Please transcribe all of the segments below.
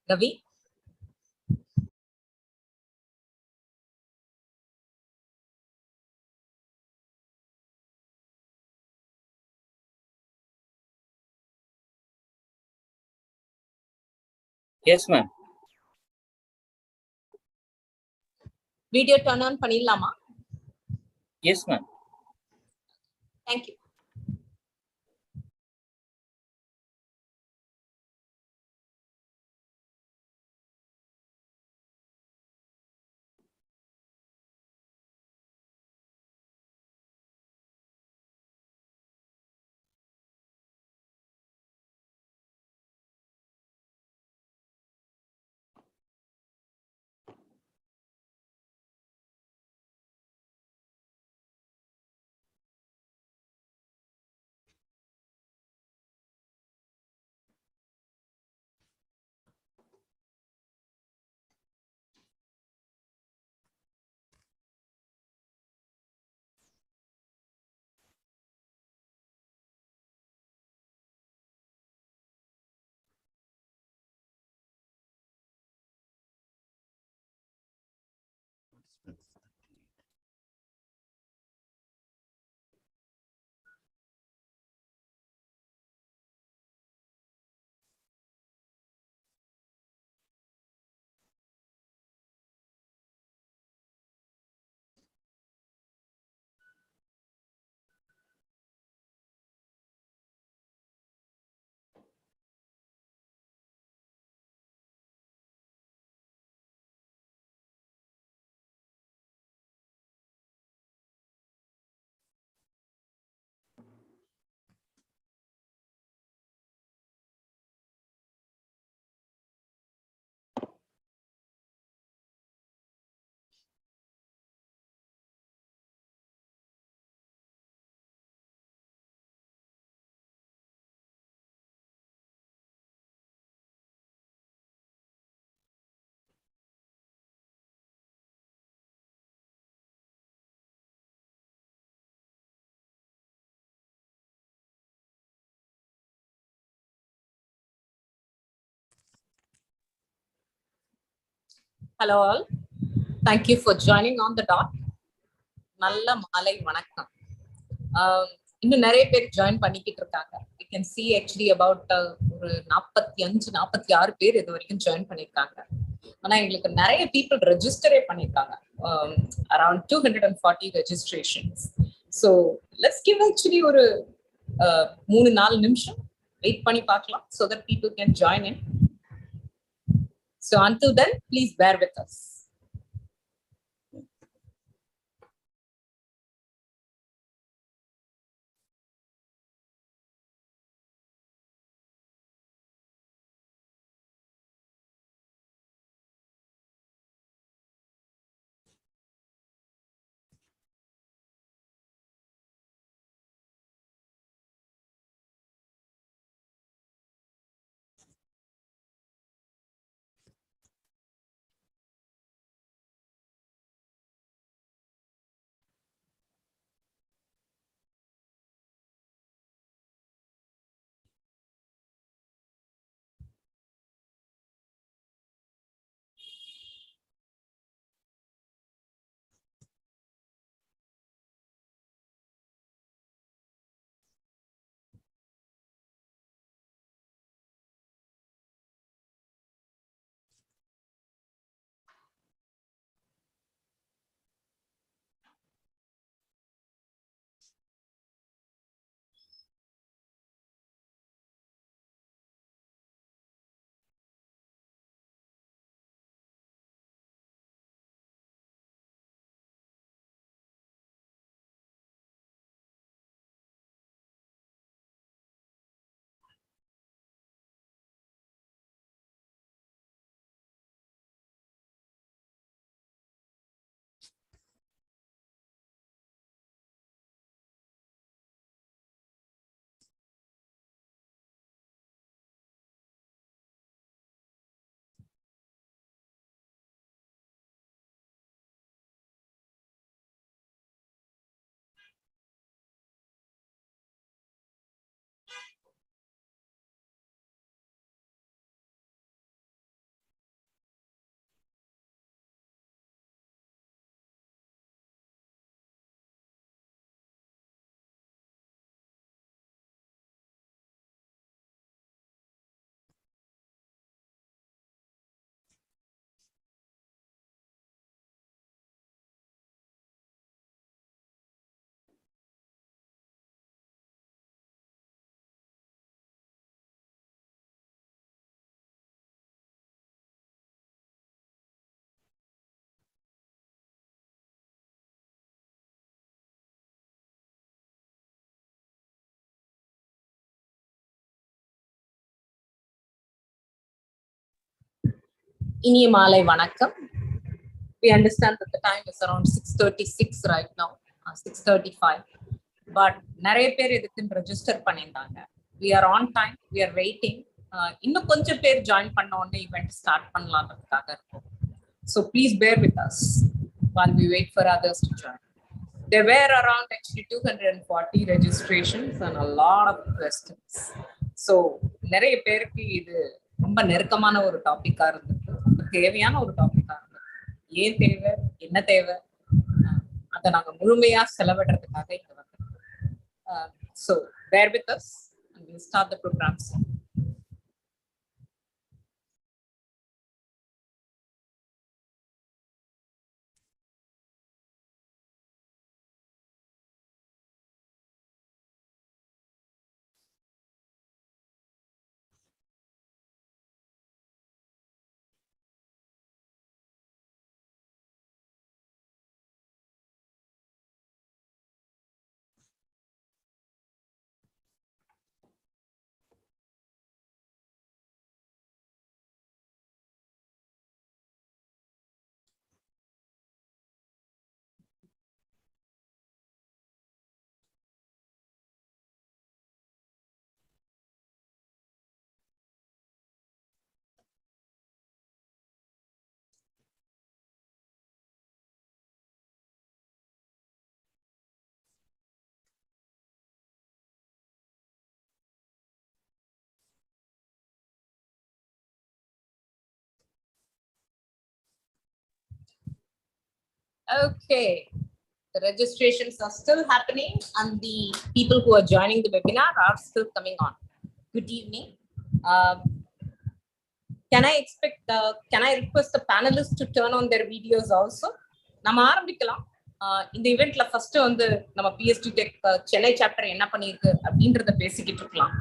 Ravi? Yes, ma'am. Video turn on பண்ணிடலாமா? Yes, ma'am. Thank you. Hello all. Thank you for joining on the dot. நல்ல மாலை வணக்கம். இன்னும் நிறைய பேர் ஜாயின் பண்ணிக்கிட்டு இருக்காங்க. You can see actually about ஒரு 45-46 பேர் இது வரைக்கும் ஜாயின் பண்ணிருக்காங்க. ஆனா எங்களுக்கு நிறைய people ரெஜிஸ்டரே பண்ணிருக்காங்க. Around 240 registrations. So let's give actually ஒரு 3-4 நிமிஷம் வெயிட் பண்ணி பார்க்கலாம் so that people can join in. So until then, please bear with us. இனிய மாலை வணக்கம். We understand that the time is around 6:36 right now, 6:35. But நிறைய பேர் இதுக்கு ரெஜிஸ்டர் பண்ணியிருந்தாங்க. We are on time, we are waiting. இன்னும் கொஞ்சம் பேர் ஜாயின் பண்ண உடனே ஈவெண்ட் ஸ்டார்ட் பண்ணலாம்ன்றதுக்காக இருக்கும். So please bear with us while we wait for others to join. There were around actually 240 registrations and a lot of questions. So நிறைய பேருக்கு இது ரொம்ப நெருக்கமான ஒரு டாபிக்கா இருந்தது, தேவையான ஒரு டாபிக்கா இருந்தது. ஏன் தேவை, என்ன தேவை, அதை நாங்க முழுமையா செலவிடுறதுக்காக இங்க வந்தோம். So bear with us and we'll start the program soon. Okay, the registrations are still happening and the people who are joining the webinar are still coming on. Good evening. Can I request the panelists to turn on their videos also? நம்ம ஆரம்பிக்கலாம். இந்த ஈவெண்ட்ல first வந்து நம்ம PSG tech Chennai chapter என்ன பண்ணிருக்கு அப்படின்றத பேசிக்கிட்டு இருக்கலாம்.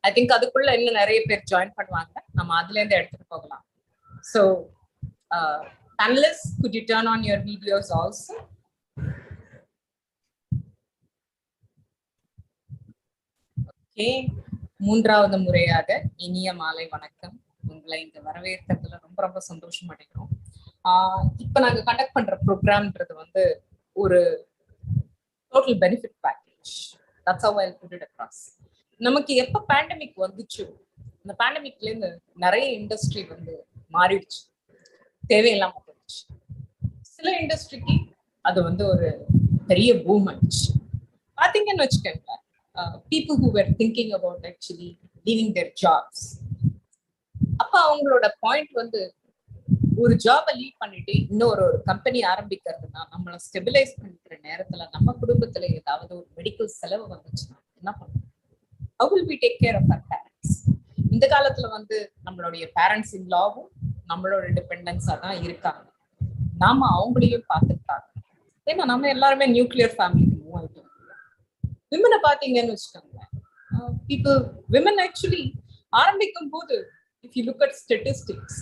ஐ திங்க் அதுக்குள்ள இன்னும் நிறைய பேர் ஜாயின் பண்ணுவாங்க, நம்ம அதுல இருந்து எடுத்துட்டு போகலாம். So panelists, could you turn on your videos also? Okay, மூன்றாவது முறையாக இனிய மாலை வணக்கம். உங்களை இங்க வரவேற்கிறதுல ரொம்ப ரொம்ப சந்தோஷம் அடைகிறோம். இப்ப நாங்க கண்டக்ட் பண்ற ப்ரோக்ராம்ன்றது வந்து ஒரு total benefit package. That's how I'll put it across. நமக்கு எப்ப பேண்டமிக் வந்துச்சு, இந்த பேண்டமிக்ல இருந்து நிறைய இண்டஸ்ட்ரி வந்து மாறிடுச்சு, தேவையில்லாம போயிடுச்சு. சில இண்டஸ்ட்ரிக்கு அது வந்து ஒரு பெரிய பூம் ஆயிடுச்சு. பாத்தீங்கன்னு வச்சுக்கோங்க, people who were thinking about actually leaving their jobs, அப்ப அவங்களோட பாயிண்ட் வந்து ஒரு ஜாபை லீவ் பண்ணிட்டு இன்னொரு கம்பெனி ஆரம்பிக்கிறதுனா நம்மளை ஸ்டெபிலைஸ் பண்ணிக்கிற நேரத்துல நம்ம குடும்பத்துல ஏதாவது ஒரு மெடிக்கல் செலவு வந்துச்சுன்னா என்ன பண்ணுவோம்? How will we take care of our parents? இந்த காலத்துல வந்து நம்மளுடைய பேரண்ட்ஸ் இன் லாவும் நம்மளோட டிபெண்டன்ஸா தான் இருக்காங்க. நாம அவங்களையும் பார்த்துட்டாங்க. ஏன்னா நம்ம எல்லாருமே நியூக்ளியர் ஃபேமிலிக்கு மூவ் ஆயிட்டோம். விமனை பாத்தீங்கன்னு வச்சுக்கோங்க, விமன் ஆக்சுவலி ஆரம்பிக்கும் போது, if you look at statistics,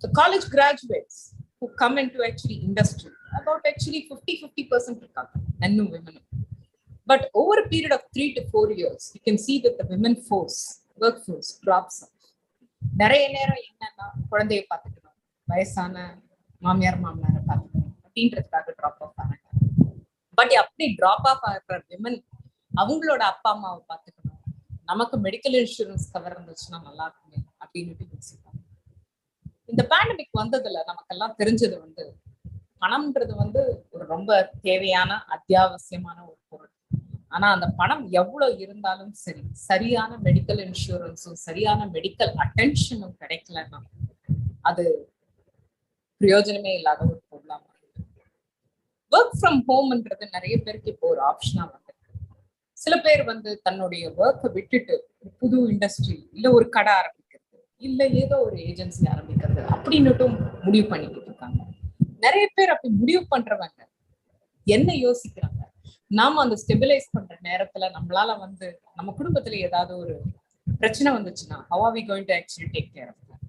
the college graduates who come into actually industry, about actually 50% இருக்காங்க, men and women. But over a period of 3 to 4 years, you can see that the women workforce drops off. நிறைய நேரம் என்னன்னா குழந்தைய பார்த்துக்கணும், வயசான மாமியார் மாமனாரை பார்த்துக்கணும் அப்படின்றதுக்காக ட்ராப் ஆஃப் ஆனாங்க. பட் அப்படி ட்ராப் ஆஃப் ஆகிற விமன் அவங்களோட அப்பா அம்மாவை பார்த்துக்கணும், நமக்கு மெடிக்கல் இன்சூரன்ஸ் கவர் இருந்துச்சுன்னா நல்லா இருக்குமே அப்படின்னு யோசிப்பாங்க. இந்த பேண்டமிக் வந்ததுல நமக்கெல்லாம் தெரிஞ்சது வந்து பணம்ன்றது வந்து ஒரு ரொம்ப தேவையான அத்தியாவசியமான ஒரு பொருள். ஆனா அந்த பணம் எவ்வளவு இருந்தாலும் சரி, சரியான மெடிக்கல் இன்சூரன்ஸும் சரியான மெடிக்கல் அட்டென்ஷனும் கிடைக்கலன்னா அது பிரயோஜனமே இல்லாத ஒரு பொருளா மாறிடுது. ஒர்க் ஃப்ரம் ஹோம்ன்றது நிறைய பேருக்கு இப்போ ஒரு ஆப்ஷனா வந்திருக்கு. சில பேர் வந்து தன்னுடைய ஒர்க்கை விட்டுட்டு புது இண்டஸ்ட்ரி இல்ல ஒரு கடை ஆரம்பிக்கிறது, இல்ல ஏதோ ஒரு ஏஜென்சி ஆரம்பிக்கிறது அப்படின்னுட்டும் முடிவு பண்ணிக்கிட்டு இருக்காங்க. நிறைய பேர் அப்படி முடிவு பண்றவங்க என்ன யோசிக்கிறாங்க, நாம அந்த ஸ்டெபிலைஸ் பண்ற நேரத்துல நம்மளால வந்து நம்ம குடும்பத்துல ஏதாவது ஒரு பிரச்சனை வந்துச்சுன்னா how are we going to actually take care of that?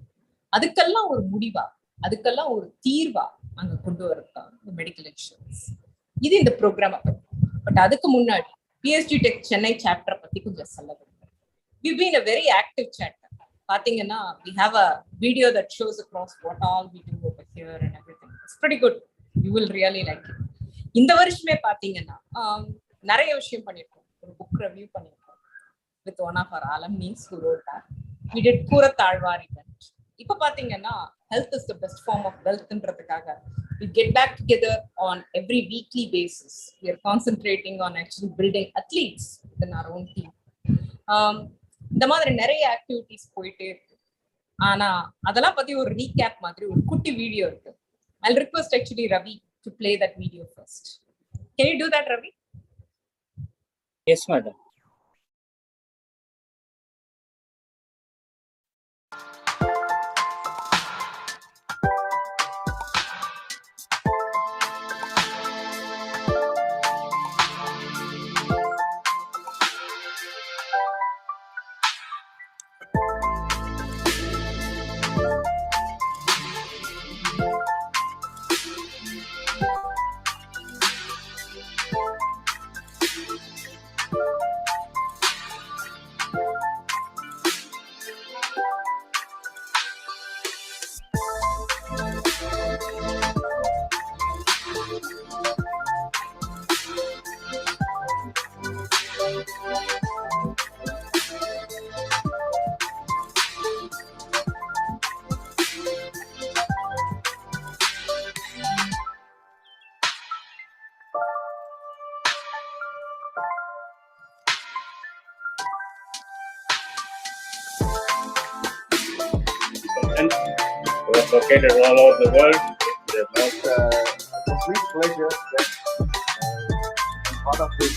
அதுக்கெல்லாம் ஒரு முடிவா, அதுக்கெல்லாம் ஒரு தீர்வா அங்க கொண்டு வரதான் மெடிக்கல் இன்சூரன்ஸ். இது இந்த ப்ரோக்ராம். பட் அதுக்கு முன்னாடி PSG டெக் சென்னை சாப்டர் பத்தி கொஞ்சம் சொல்ல விரும்புறேன். We've been a very active chapter. பாத்தீங்கன்னா we have a video that shows across what all we do over here and everything. It's pretty good. You will really like it. இந்த வருஷமே பாத்தீங்கன்னா நிறைய விஷயம் பண்ணிருக்கோம். ஒரு புக் ரிவ்யூ பண்ணிருக்கோம் with one of our alumni who wrote that. We did Koorathazhwar event. இப்ப பாத்தீங்கன்னா health is the best form of wealthன்றதுக்காக we get back together on every weekly basis. We are concentrating on actually building athletes within our own team. இந்த மாதிரி நிறைய activities போயிட்டே இருக்கு. ஆனா அதெல்லாம் பத்தி ஒரு ரீகேப் மாதிரி ஒரு குட்டி வீடியோ இருக்கு. I'll request actually Ravi to play that video first. Can you do that, Ravi? Yes, madam. Was located all over the world. It's a complete pleasure that I'm part of this.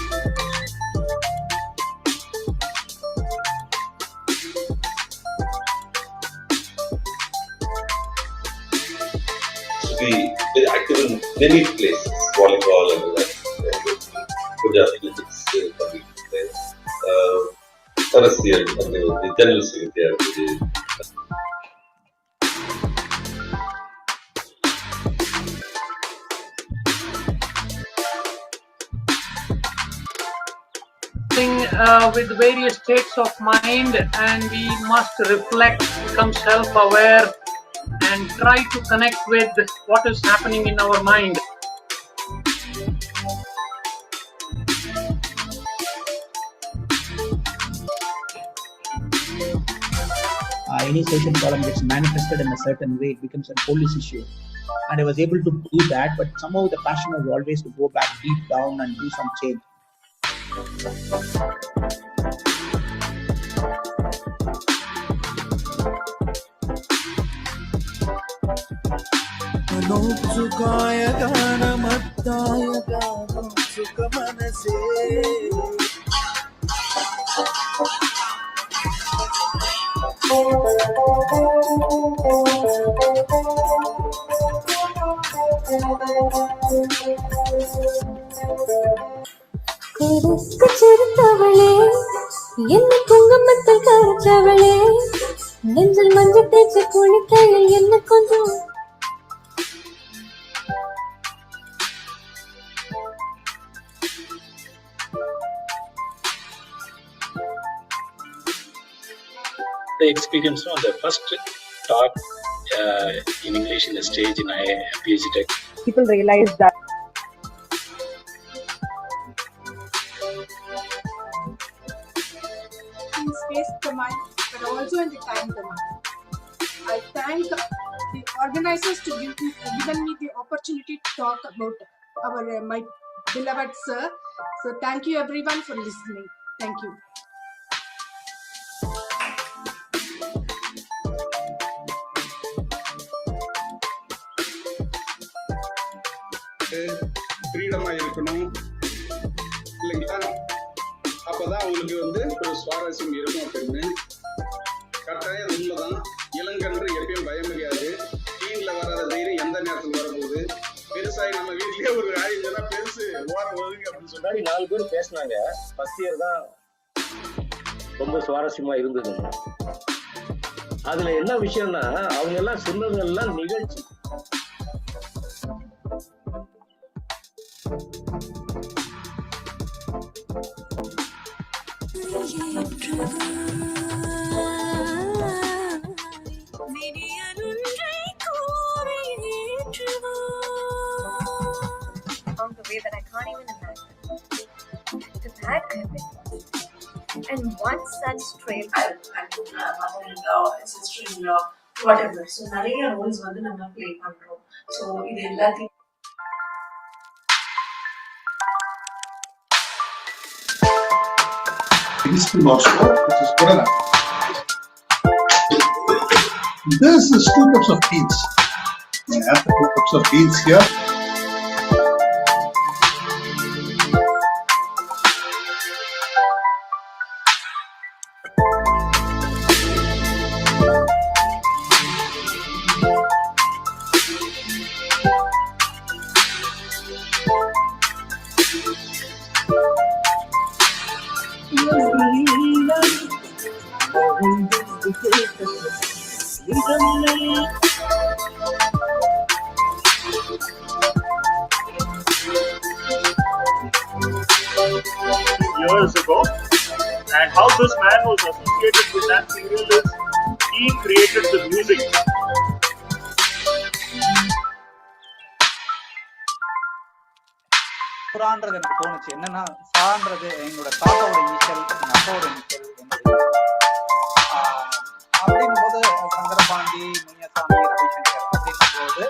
To be very active in many places, volleyball and Punjab athletics, Sarasiyal and the general secretary. With various states of mind, and we must reflect, become self-aware, and try to connect with what is happening in our mind. Any social problem gets manifested in a certain way, it becomes a police issue. And I was able to do that, but somehow the passion was always to go back deep down and do some change. சிரித்தவளே என்ன குங்குமத்தில் கரைச்சவளே நெஞ்சில் மஞ்சள் தேய்ச்சி குளிக்கையில் என்ன கொஞ்சம் The experience on the first talk in English in the stage in PSG Tech. People realize that in space domain, but also in the time domain. I thank the organizers to given me the opportunity to talk about my beloved sir. So thank you everyone for listening. Thank you. ஃப்ரீடமா இருக்கணும் இல்லைங்களா, அப்பதான் அவங்களுக்கு ஒரு சுவாரஸ்யம் இருக்கும் அப்படின்னு. கட்டாயம் உண்மைதான். இளங்கன்று எப்பயும் பயமறியாது. டீன்ல வராத தைரியம் எந்த நேரத்தில் வரப்போகுது. பெருசாகி நம்ம வீட்லயே ஒரு ஆயுதம் பெருசு ஓரம் ஒதுங்க அப்படின்னு சொன்னாடி 4 பேர் பேசினாங்க. ஃபர்ஸ்ட் இயர் தான் ரொம்ப சுவாரஸ்யமா இருந்தது. அதுல என்ன விஷயம்னா அவங்க எல்லாம் சொன்னதெல்லாம் நிகழ்ச்சி. that I can't even imagine. To that I have been lost. And one such trail. Mother-in-law, sister-in-law, whatever. So நிறைய roles வந்து நம்ம play பண்றோம். So இது எல்லாத்தையும் Peaceful also, which is good enough. This is 2 cups of beans. I have the 2 cups of beans here. Years ago, and how this man was associated with that serial is he created the music. புறான்றது எனக்கு தோணுச்சு. என்னன்னா சான்றது எங்களோட தாத்தாவோட initial, எங்க அப்பாவோட initial, அப்படின் போது சங்கரபாண்டி, முனியசாமி, ரவிசங்கர் அப்படின் போது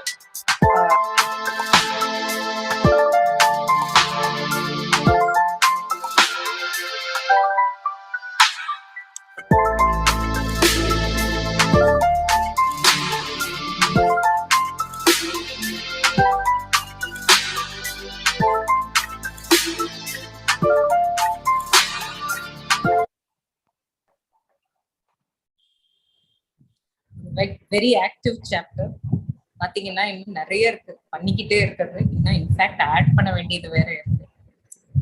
like very active chapter. பாத்தீங்கன்னா இன்னும் நிறைய இருக்கு, பண்ணிக்கிட்டே இருக்கிறது, இன்னும் இன்ஃபேக்ட் ஆட் பண்ண வேண்டியது வேற இருக்கு.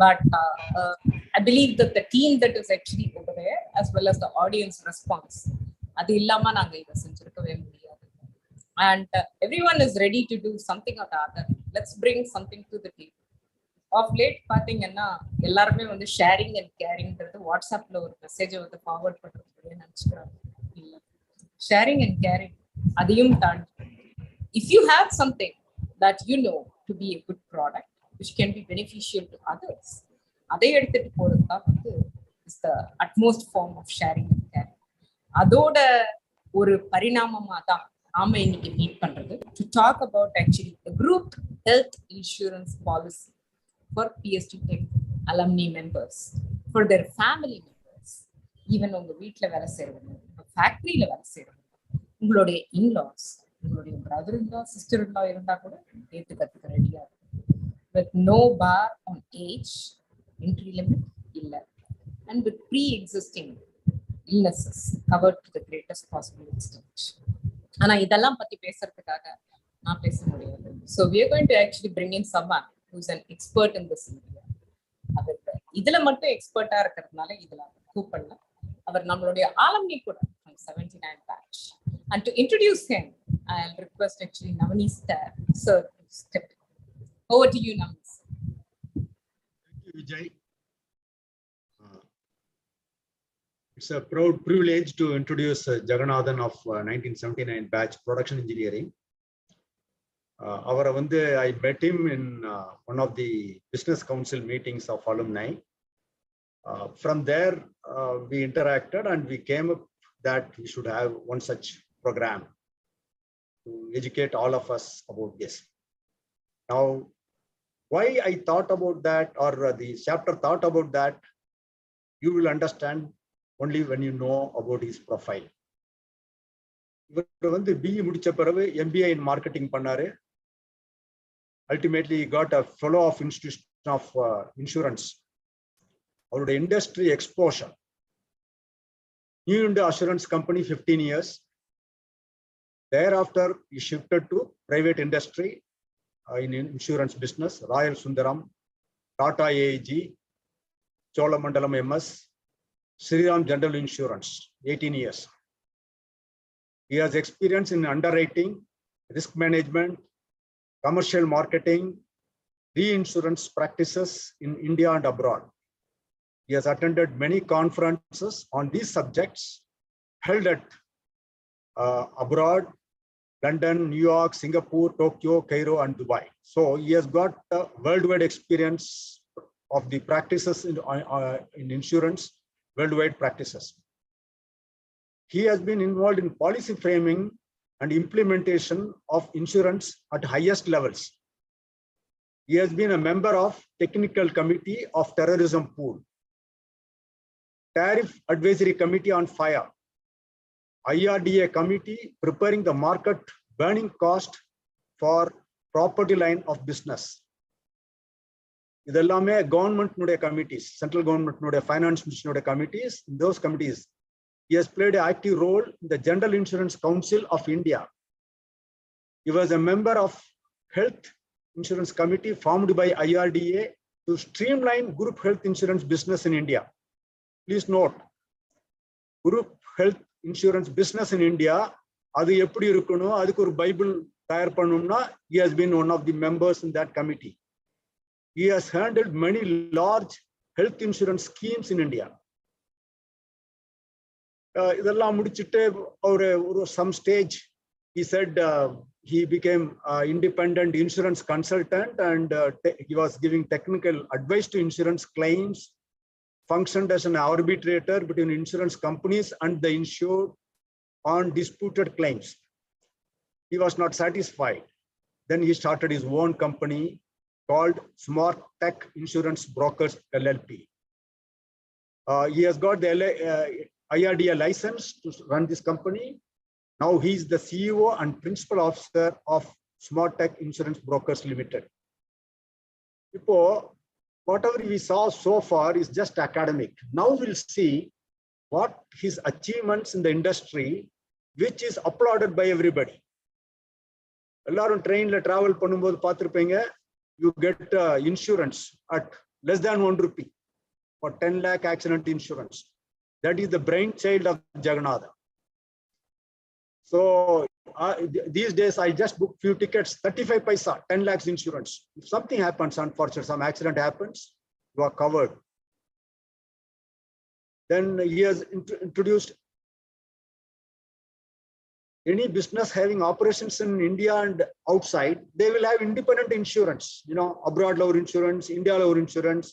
But I believe that the team that is actually over there, as well as the audience response, அது இல்லாம நாங்க இதை செஞ்சிருக்கவே முடியாது. And everyone is ready to do something or the other. Let's bring something to the table. Of late பாத்தீங்கன்னா எல்லாருமே வந்து sharing and கேரிங்கிறது வாட்ஸ்அப்ல ஒரு மெசேஜை வந்து ஃபார்வர்ட் பண்றது நினைச்சுக்கிறாங்க. இல்ல, ஷேரிங் அண்ட் கேரிங் அதையும் தாண்டி if you have something that you know to be a good product which can be beneficial to others, அதை எடுத்துட்டு போறது தான் வந்து is the utmost form of sharing and caring. அதோட ஒரு பரிணாமமா தான் நாம இன்னைக்கு மீட் பண்றது to talk about actually the group health insurance policy for PSG Tech alumni members, for their family members, even உங்க வீட்டுல வேலை செய்யறவங்க, உங்க ஃபேக்டரியில வேலை செய்யறவங்க, உங்களுடைய இன்லாஸ், உங்களுடைய பிரதர் இன்லா, சிஸ்டர் இன்லா இருந்தா கூட ஏத்துக்கிறதுக்கு ரெடியா இருக்கு. With no bar on age, entry limit இல்ல, and with pre-existing illnesses covered to the greatest possible extent. ஆனா இதெல்லாம் பத்தி பேசுறதுக்காக நான் பேச முடியாது. So we are going to actually bring in someone who's an expert in this area. அவருக்கு இதுல மட்டும் எக்ஸ்பர்ட்டா இருக்கிறதுனால இதுல கூப்பிடல. அவர் நம்மளுடைய ஆலம்னி கூட 79 batch. And to introduce him, I'll request actually Navaneet sir to step in. Over to you, Navaneet. Thank you, Vijay. It's a proud privilege to introduce Jagannathan of 1979 batch production engineering. I met him in one of the business council meetings of Alumni. From there, we interacted and we came up that we should have one such program to educate all of us about this. Now, why I thought about that, or the chapter thought about that, you will understand only when you know about his profile. இவர் வந்து BE முடிச்ச பிறகு MBA in marketing பண்ணாரு. Ultimately, he got a fellow of Institution of Insurance. அவருடைய industry exposure. New India Assurance Company 15 years. Thereafter, he shifted to private industry in insurance business, Royal Sundaram, Tata AIG, Cholamandalam MS, Sriram General Insurance, 18 years. He has experience in underwriting, risk management, commercial marketing, reinsurance practices in India and abroad. He has attended many conferences on these subjects held at abroad London, New York, Singapore, Tokyo, Cairo, and Dubai. So he has got worldwide experience of the practices in insurance, worldwide practices. He has been involved in policy framing and implementation of insurance at highest levels. He has been a member of Technical Committee of Terrorism Pool, Tariff Advisory Committee on Fire, IRDA Committee preparing the market burning cost for property line of business. Idellame government committees, central government finance ministry committees. In those committees, he has played an active role in the General Insurance Council of India. He was a member of Health Insurance Committee formed by IRDA to streamline group health insurance business in India. Please note, group health insurance business in India, adu eppadi irukano, adukku or Bible tayar pannumna, he has been one of the members in that committee. He has handled many large health insurance schemes in India. Some stage, he said he became independent insurance consultant and he was giving technical advice to insurance claims, functioned as an arbitrator between insurance companies and the insured on disputed claims. He was not satisfied. Then he started his own company called Smart Tech Insurance Brokers LLP. He has got the IRDA license to run this company. Now he is the CEO and principal officer of Smart Tech Insurance Brokers Limited. Whatever we saw so far is just academic. Now we'll see what his achievements in the industry, which is applauded by everybody. Ellarum train la travel பண்ணும்போது பார்த்திருப்பீங்க, you get insurance at less than 1 rupee for 10 lakh accident insurance. That is the brainchild of Jagannatha. So these days I just booked few tickets, 35 paisa, 10 lakhs insurance. If something happens, unfortunately, some accident happens, you are covered. Then he has introduced any business having operations in India and outside, they will have independent insurance. You know, abroad lower insurance, India lower insurance,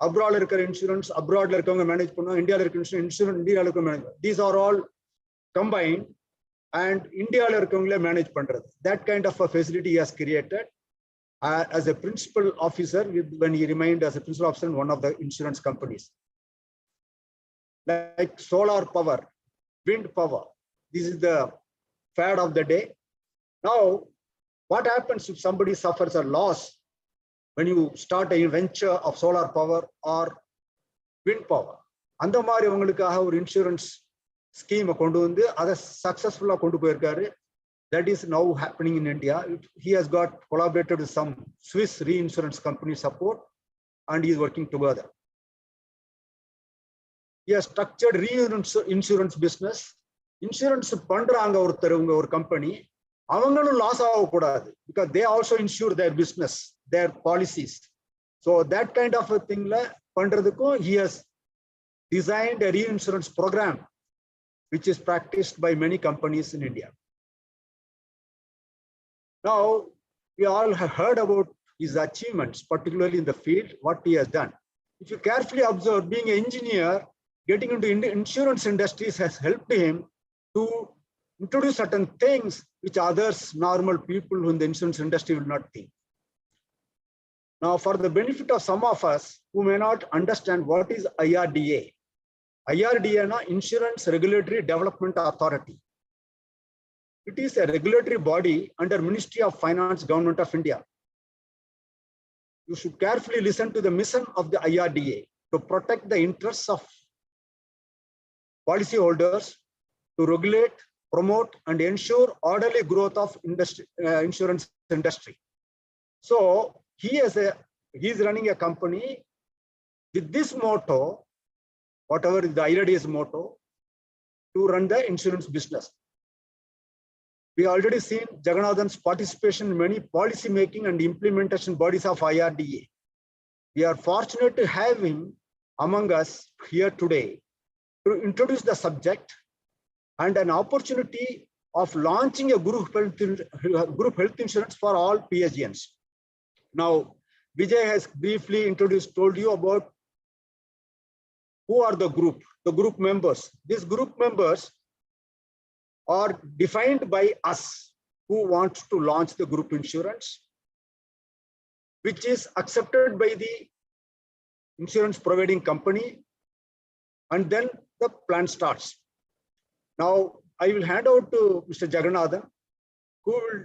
abroad insurance, abroad manage India insurance, India manage. These are all combined and India manage. That kind of a facility he has created as a principal officer when he remained as a principal officer in one of the insurance companies. Like solar power, wind power. This is the fad of the day. Now, what happens if somebody suffers a loss when you start a venture of solar power or wind power? And the Mari Vangalikaha insurance scheme successful. That is now happening in India. He has got collaborated with some Swiss reinsurance company support and he is working together. He has structured reinsurance business. Insurance பண்றாங்க ஒருத்தர் ஒரு company, அவங்களும் loss ஆகக்கூடாது because they also insure their business, their policies. So that kind of a thing பண்றதுக்கும் he has designed a reinsurance program which is practiced by many companies in India. Now we all have heard about his achievements, particularly in the field, what he has done. If you carefully observe, being an engineer, getting into insurance industries has helped him to introduce certain things which others, normal people in the insurance industry will not think. Now, for the benefit of some of us who may not understand what is IRDA. IRDA is Insurance Regulatory Development Authority. It is a regulatory body under Ministry of Finance, Government of India. You should carefully listen to the mission of the IRDA to protect the interests of policyholders, to regulate, promote, and ensure orderly growth of insurance industry. So he is running a company with this motto, whatever is the IRDA's motto, to run the insurance business. We already seen Jagannathan's participation in many policy making and implementation bodies of IRDA. We are fortunate to have him among us here today to introduce the subject and an opportunity of launching a group health insurance for all PSGNs. Now, Vijay has briefly told you about who are the group members. These group members are defined by us who want to launch the group insurance, which is accepted by the insurance providing company, and then the plan starts. Now, I will hand out to Mr. Jagannathan, who will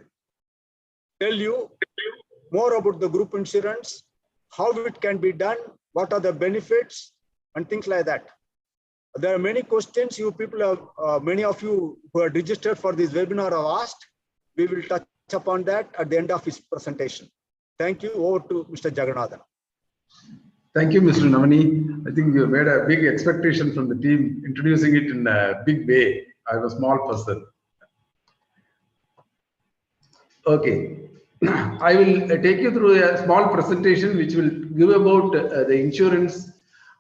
tell you more about the group insurance, how it can be done, what are the benefits, and things like that. There are many questions you people have, many of you who are registered for this webinar have asked. We will touch upon that at the end of his presentation. Thank you. Over to Mr. Jagannathan. Thank you, Mr. Navani. I think you made a big expectation from the team, introducing it in a big way. I'm a small person. Okay. I will take you through a small presentation which will give about the insurance,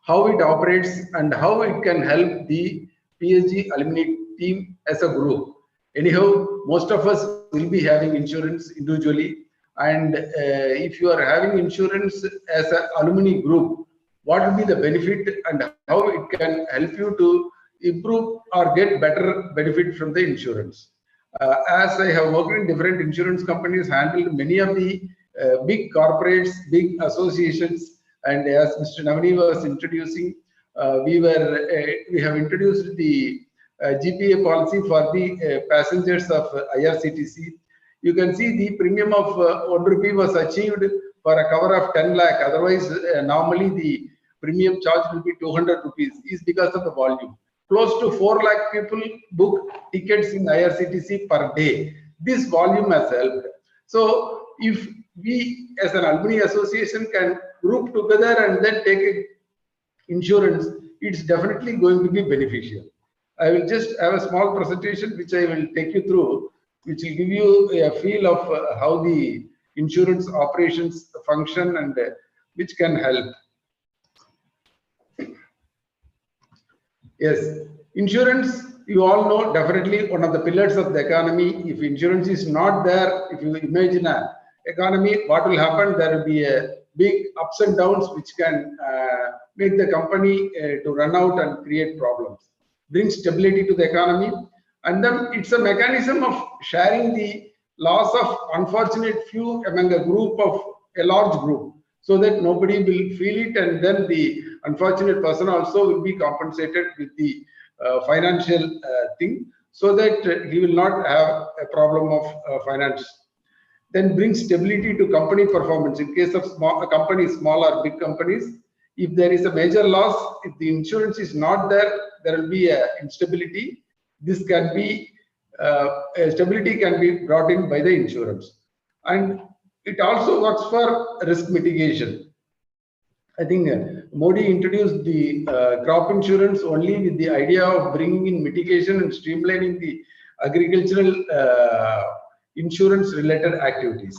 how it operates, and how it can help the PSG alumni team as a group. Anyhow, most of us will be having insurance individually. And if you are having insurance as an alumni group, what will be the benefit and how it can help you to improve or get better benefit from the insurance. As I have worked in different insurance companies, handled many of the big corporates, big associations, and as Mr. Navani was introducing, we have introduced the GPA policy for the passengers of IRCTC. You can see the premium of 1 rupee was achieved for a cover of 10 lakh. Otherwise, normally the premium charge will be 200 rupees. Is because of the volume. Close to 4 lakh people book tickets in IRCTC per day. This volume has helped. So, if we as an alumni association can group together and then take insurance, it's definitely going to be beneficial. I will just have a small presentation which I will take you through, which will give you a feel of how the insurance operations function and which can help. Yes, insurance, you all know, definitely one of the pillars of the economy. If insurance is not there, if you imagine an economy, what will happen? There will be a big ups and downs which can make the company to run out and create problems. Bring stability to the economy, and then it's a mechanism of sharing the loss of unfortunate few among a group of a large group, so that nobody will feel it, and then the unfortunate person also will be compensated with the financial thing, so that he will not have a problem of finance. Then bring stability to company performance. In case of small companies, small or big companies, if there is a major loss, if the insurance is not there, there will be a instability. This can be stability can be brought in by the insurance, and it also works for risk mitigation. I think Modi introduced the crop insurance only with the idea of bringing in mitigation and streamlining the agricultural insurance related activities.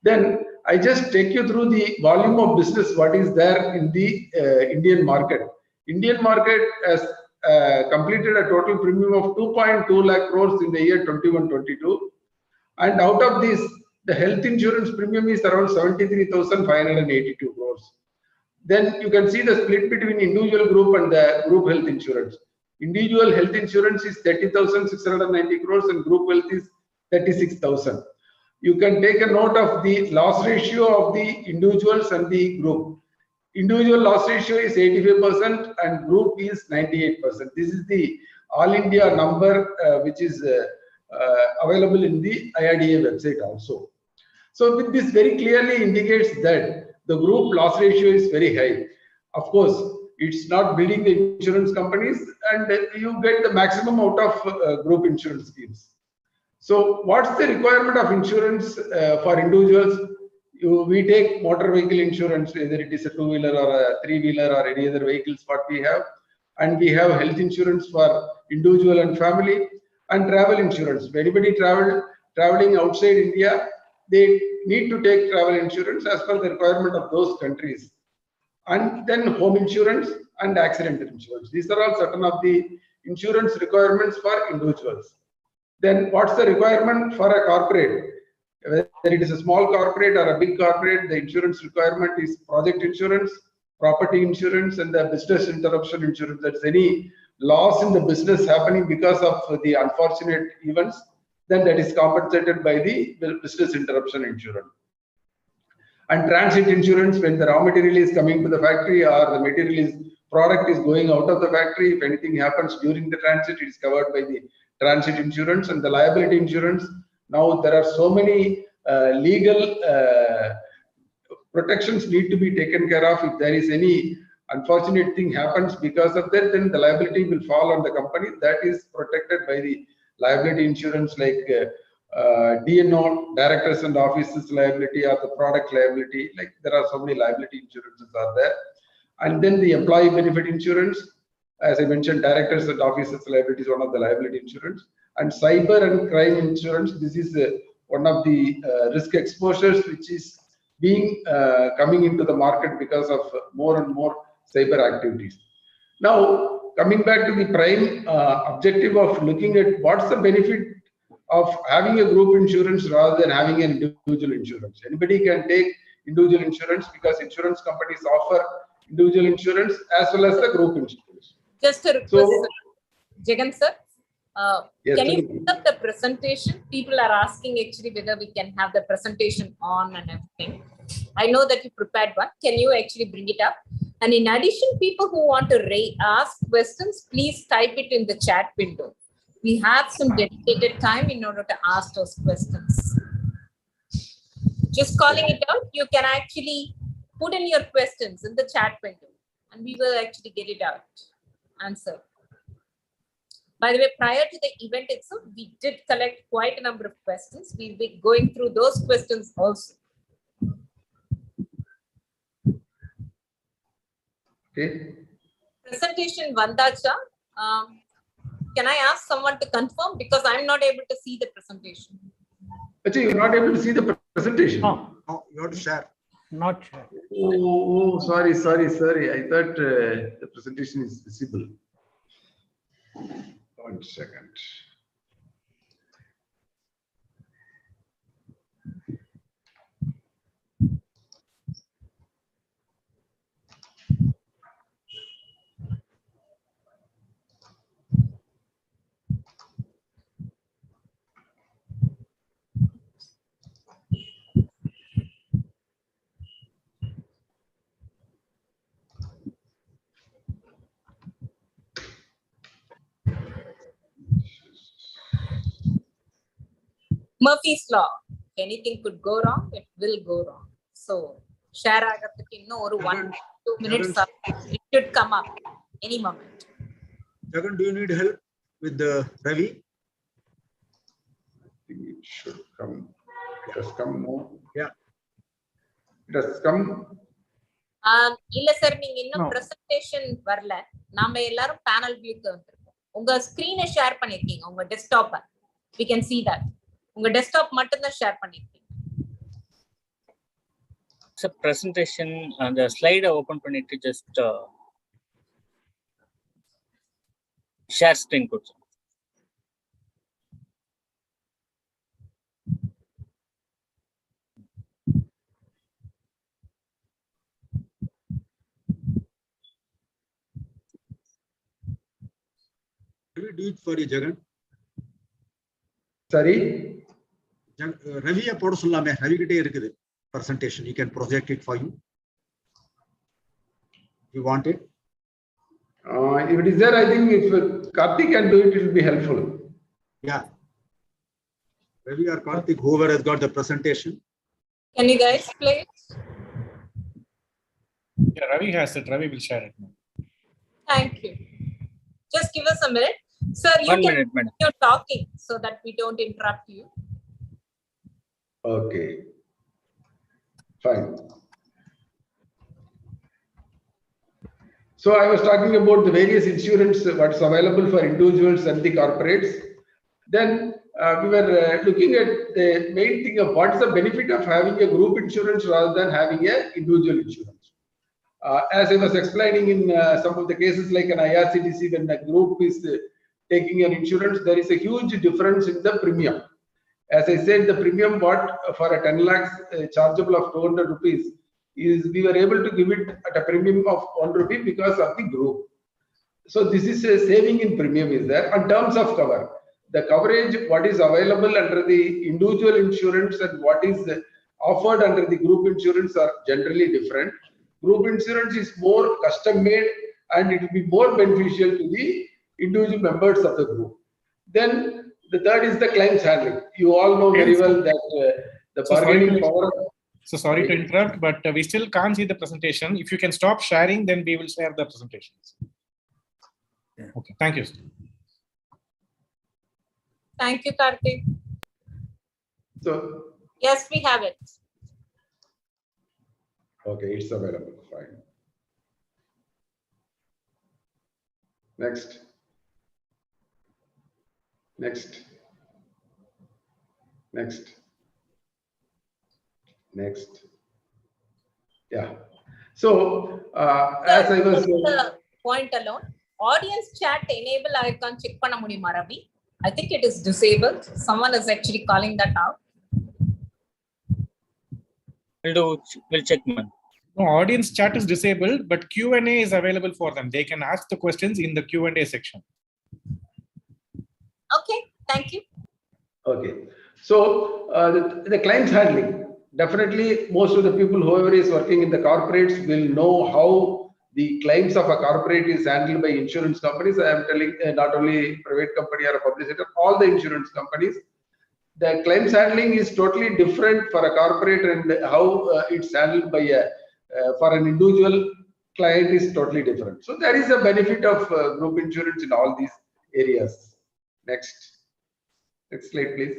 Then I just take you through the volume of business, what is there in the Indian market. Indian market has completed a total premium of 2.2 lakh crores in the year 21-22. And out of this, the health insurance premium is around 73,582 crores. Then you can see the split between individual group and the group health insurance. Individual health insurance is 30,690 crores and group health is 36,000. You can take a note of the loss ratio of the individuals and the group. Individual loss ratio is 85% and group is 98%. This is the All India number which is available in the IRDA website also. So with this very clearly indicates that the group loss ratio is very high. Of course, it's not building the insurance companies, and you get the maximum out of group insurance schemes. So what's the requirement of insurance for individuals? We take motor vehicle insurance, whether it is a two-wheeler or a three-wheeler or any other vehicles what we have, and we have health insurance for individual and family, and travel insurance. If anybody traveling outside India, they need to take travel insurance as per the requirement of those countries. And then home insurance and accidental insurance. These are all certain of the insurance requirements for individuals. Then what's the requirement for a corporate? Whether it is a small corporate or a big corporate, the insurance requirement is project insurance, property insurance, and the business interruption insurance. That's any loss in the business happening because of the unfortunate events, then that is compensated by the business interruption insurance. And transit insurance, when the raw material is coming to the factory or the material is product is going out of the factory, if anything happens during the transit, it is covered by the transit insurance. And the liability insurance, now there are so many legal protections need to be taken care of. If there is any unfortunate thing happens because of that, then the liability will fall on the company. That is protected by the liability insurance, like DNO, directors and officers liability, or the product liability. Like there are so many liability insurances are there. And then the employee benefit insurance, as I mentioned, directors and officers liability is one of the liability insurance. And cyber and crime insurance, this is one of the risk exposures which is being coming into the market because of more and more cyber activities. Now, coming back to the prime objective of looking at what's the benefit of having a group insurance rather than having an individual insurance. Anybody can take individual insurance because insurance companies offer individual insurance as well as the group insurance. Just a request, Jagan sir. Yes, can you put up the presentation? People are asking actually whether we can have the presentation on and everything. I know that you prepared one. Can you actually bring it up? And in addition, people who want to ask questions, please type it in the chat window. We have some dedicated time in order to ask those questions. Just calling it out, you can actually put in your questions in the chat window and we will actually get it out. Answer. By the way, prior to the event itself, we did collect quite a number of questions. We'll be going through those questions also. Okay. Presentation Vandacha. Can I ask someone to confirm? Because I'm not able to see the presentation. Actually, you're not able to see the presentation. No, you have to share. Not share. Oh, sorry. I thought the presentation is visible. 1 second. Murphy's law. Anything could go wrong, it will go wrong. So, share agathukku inno oru 1-2 minutes. It should come up any moment. Jagan, do you need help with the Ravi? It should come. It has come more. Yeah. It has come. இல்ல sir, நீங்க இன்னும் presentation வரல. நாம எல்லாரும் panel வியூக்கு வந்திருக்கோம். உங்க ஸ்கிரீனை share பண்ணிருக்கீங்க, உங்க டெஸ்க்டாப்பை. We can see that. உங்க டெஸ்க்டாப் மட்டும் தான் ஷேர் பண்ணிருக்கீங்க. சார் பிரசன்டேஷன் அந்த ஸ்லைடை ஓபன் பண்ணிட்டு ஜஸ்ட் ஷேர் ஸ்கிரீன் கொடுங்க. Can we do it for you, Jagan? Sorry? Ravi போட சொல்லாமே, Ravi கிட்டே இருக்குது presentation. He can project it for you. You want it? If it is there, I think if Karthik can do it, it will be helpful. Yeah. Ravi or Karthik, whoever has got the presentation. Can you guys play it? Yeah, Ravi has it. Ravi will share it now. Thank you. Just give us a minute. Sir, you can continue talking so that we don't interrupt you. Okay. Fine. So I was talking about the various insurance what's available for individuals and the corporates. Then we were looking at the main thing of what's the benefit of having a group insurance rather than having a individual insurance. As I was explaining in some of the cases like an IRCTC, when a group is taking an insurance, there is a huge difference in the premium. As I said, the premium what for a 10 lakhs chargeable of 200 rupees is we were able to give it at a premium of 1 rupee because of the group. So this is a saving in premium is there. In terms of cover, the coverage what is available under the individual insurance and what is offered under the group insurance are generally different. Group insurance is more custom made and it will be more beneficial to the individual members of the group. Then the third is the claims handling. You all know very well that the bargaining power. So sorry to interrupt, but we still can't see the presentation. If you can stop sharing, then we will share the presentations. Okay, thank you. Thank you, Karthik. So yes, we have it. Okay, it's available. Fine. Next. Next. Next. Next. Yeah. So as I was the point alone, audience chat enable icon check panna mudiyuma Ravi. I think it is disabled. Someone is actually calling that out. We'll check, man. No, audience chat is disabled, but Q&A is available for them. They can ask the questions in the Q&A section. Okay, thank you. Okay. So the claims handling, definitely most of the people, whoever is working in the corporates will know how the claims of a corporate is handled by insurance companies. I am telling not only private company or a public sector, all the insurance companies. The claims handling is totally different for a corporate and how it's handled by a for an individual client is totally different. So there is a benefit of group insurance in all these areas. Next slide, please.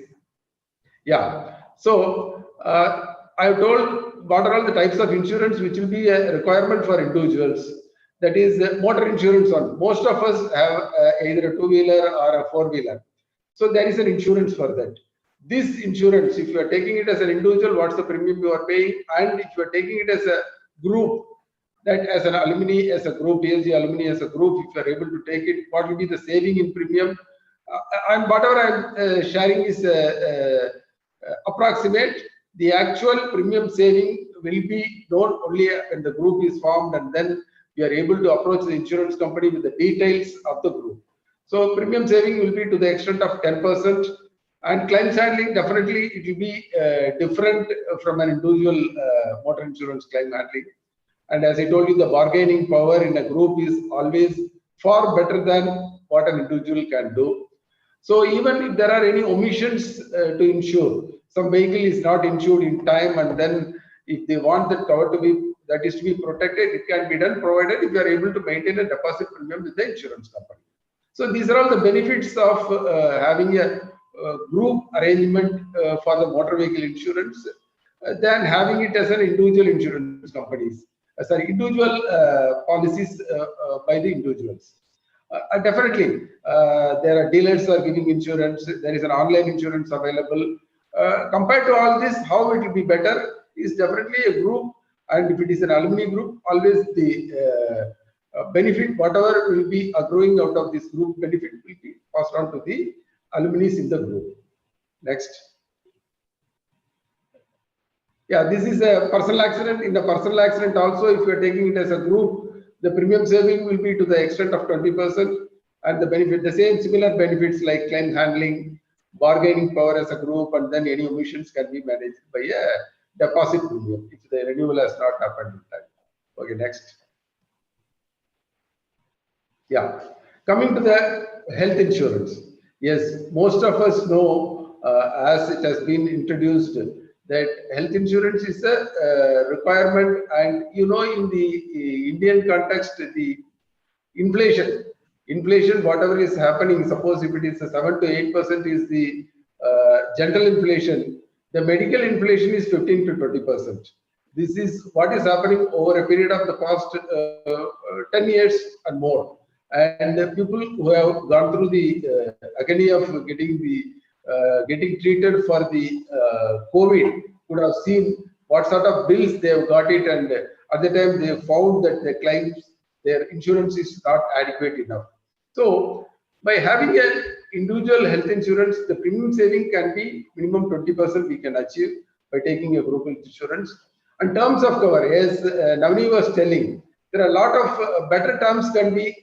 Yeah. So I've told what are all the types of insurance which will be a requirement for individuals. That is motor insurance on. Most of us have either a two-wheeler or a four-wheeler. So there is an insurance for that. This insurance, if you are taking it as an individual, what's the premium you are paying? And if you are taking it as a group, that as an alumni, as a group, PSG alumni as a group, if you are able to take it, what will be the saving in premium? And whatever I'm sharing is approximate. The actual premium saving will be known only when the group is formed, and then we are able to approach the insurance company with the details of the group. So premium saving will be to the extent of 10%, and claims handling definitely it will be different from an individual motor insurance claim handling. And as I told you, the bargaining power in a group is always far better than what an individual can do. So even if there are any omissions to insure, some vehicle is not insured in time, and then if they want that cover to be, that is to be protected, it can be done provided if you are able to maintain a deposit premium with the insurance company. So these are all the benefits of having a group arrangement for the motor vehicle insurance than having it as an individual insurance companies. Individual policies by the individuals. Definitely, there are dealers who are giving insurance. There is an online insurance available. Compared to all this, how it will be better is definitely a group, and if it is an alumni group, always the benefit, whatever will be accruing out of this group benefit, will be passed on to the alumni in the group. Next. Yeah, this is a personal accident. In the personal accident also, if you are taking it as a group, the premium saving will be to the extent of 20%, and the benefit, the same similar benefits like claim handling, bargaining power as a group, and then any omissions can be managed by a deposit premium if the renewal has not happened in time. Okay, next. Yeah, coming to the health insurance. Yes, most of us know, as it has been introduced, that health insurance is a requirement, and you know, in the Indian context, the inflation, whatever is happening, suppose if it is 7 to 8% is the general inflation, the medical inflation is 15 to 20%. This is what is happening over a period of the past 10 years and more. And the people who have gone through the agony of getting treated for the COVID would have seen what sort of bills they have got it, and at the time they found that their claims, their insurance is not adequate enough. So By having an individual health insurance, the premium saving can be minimum 20% we can achieve by taking a group health insurance. In terms of cover, as Navani was telling, there are a lot of better terms can be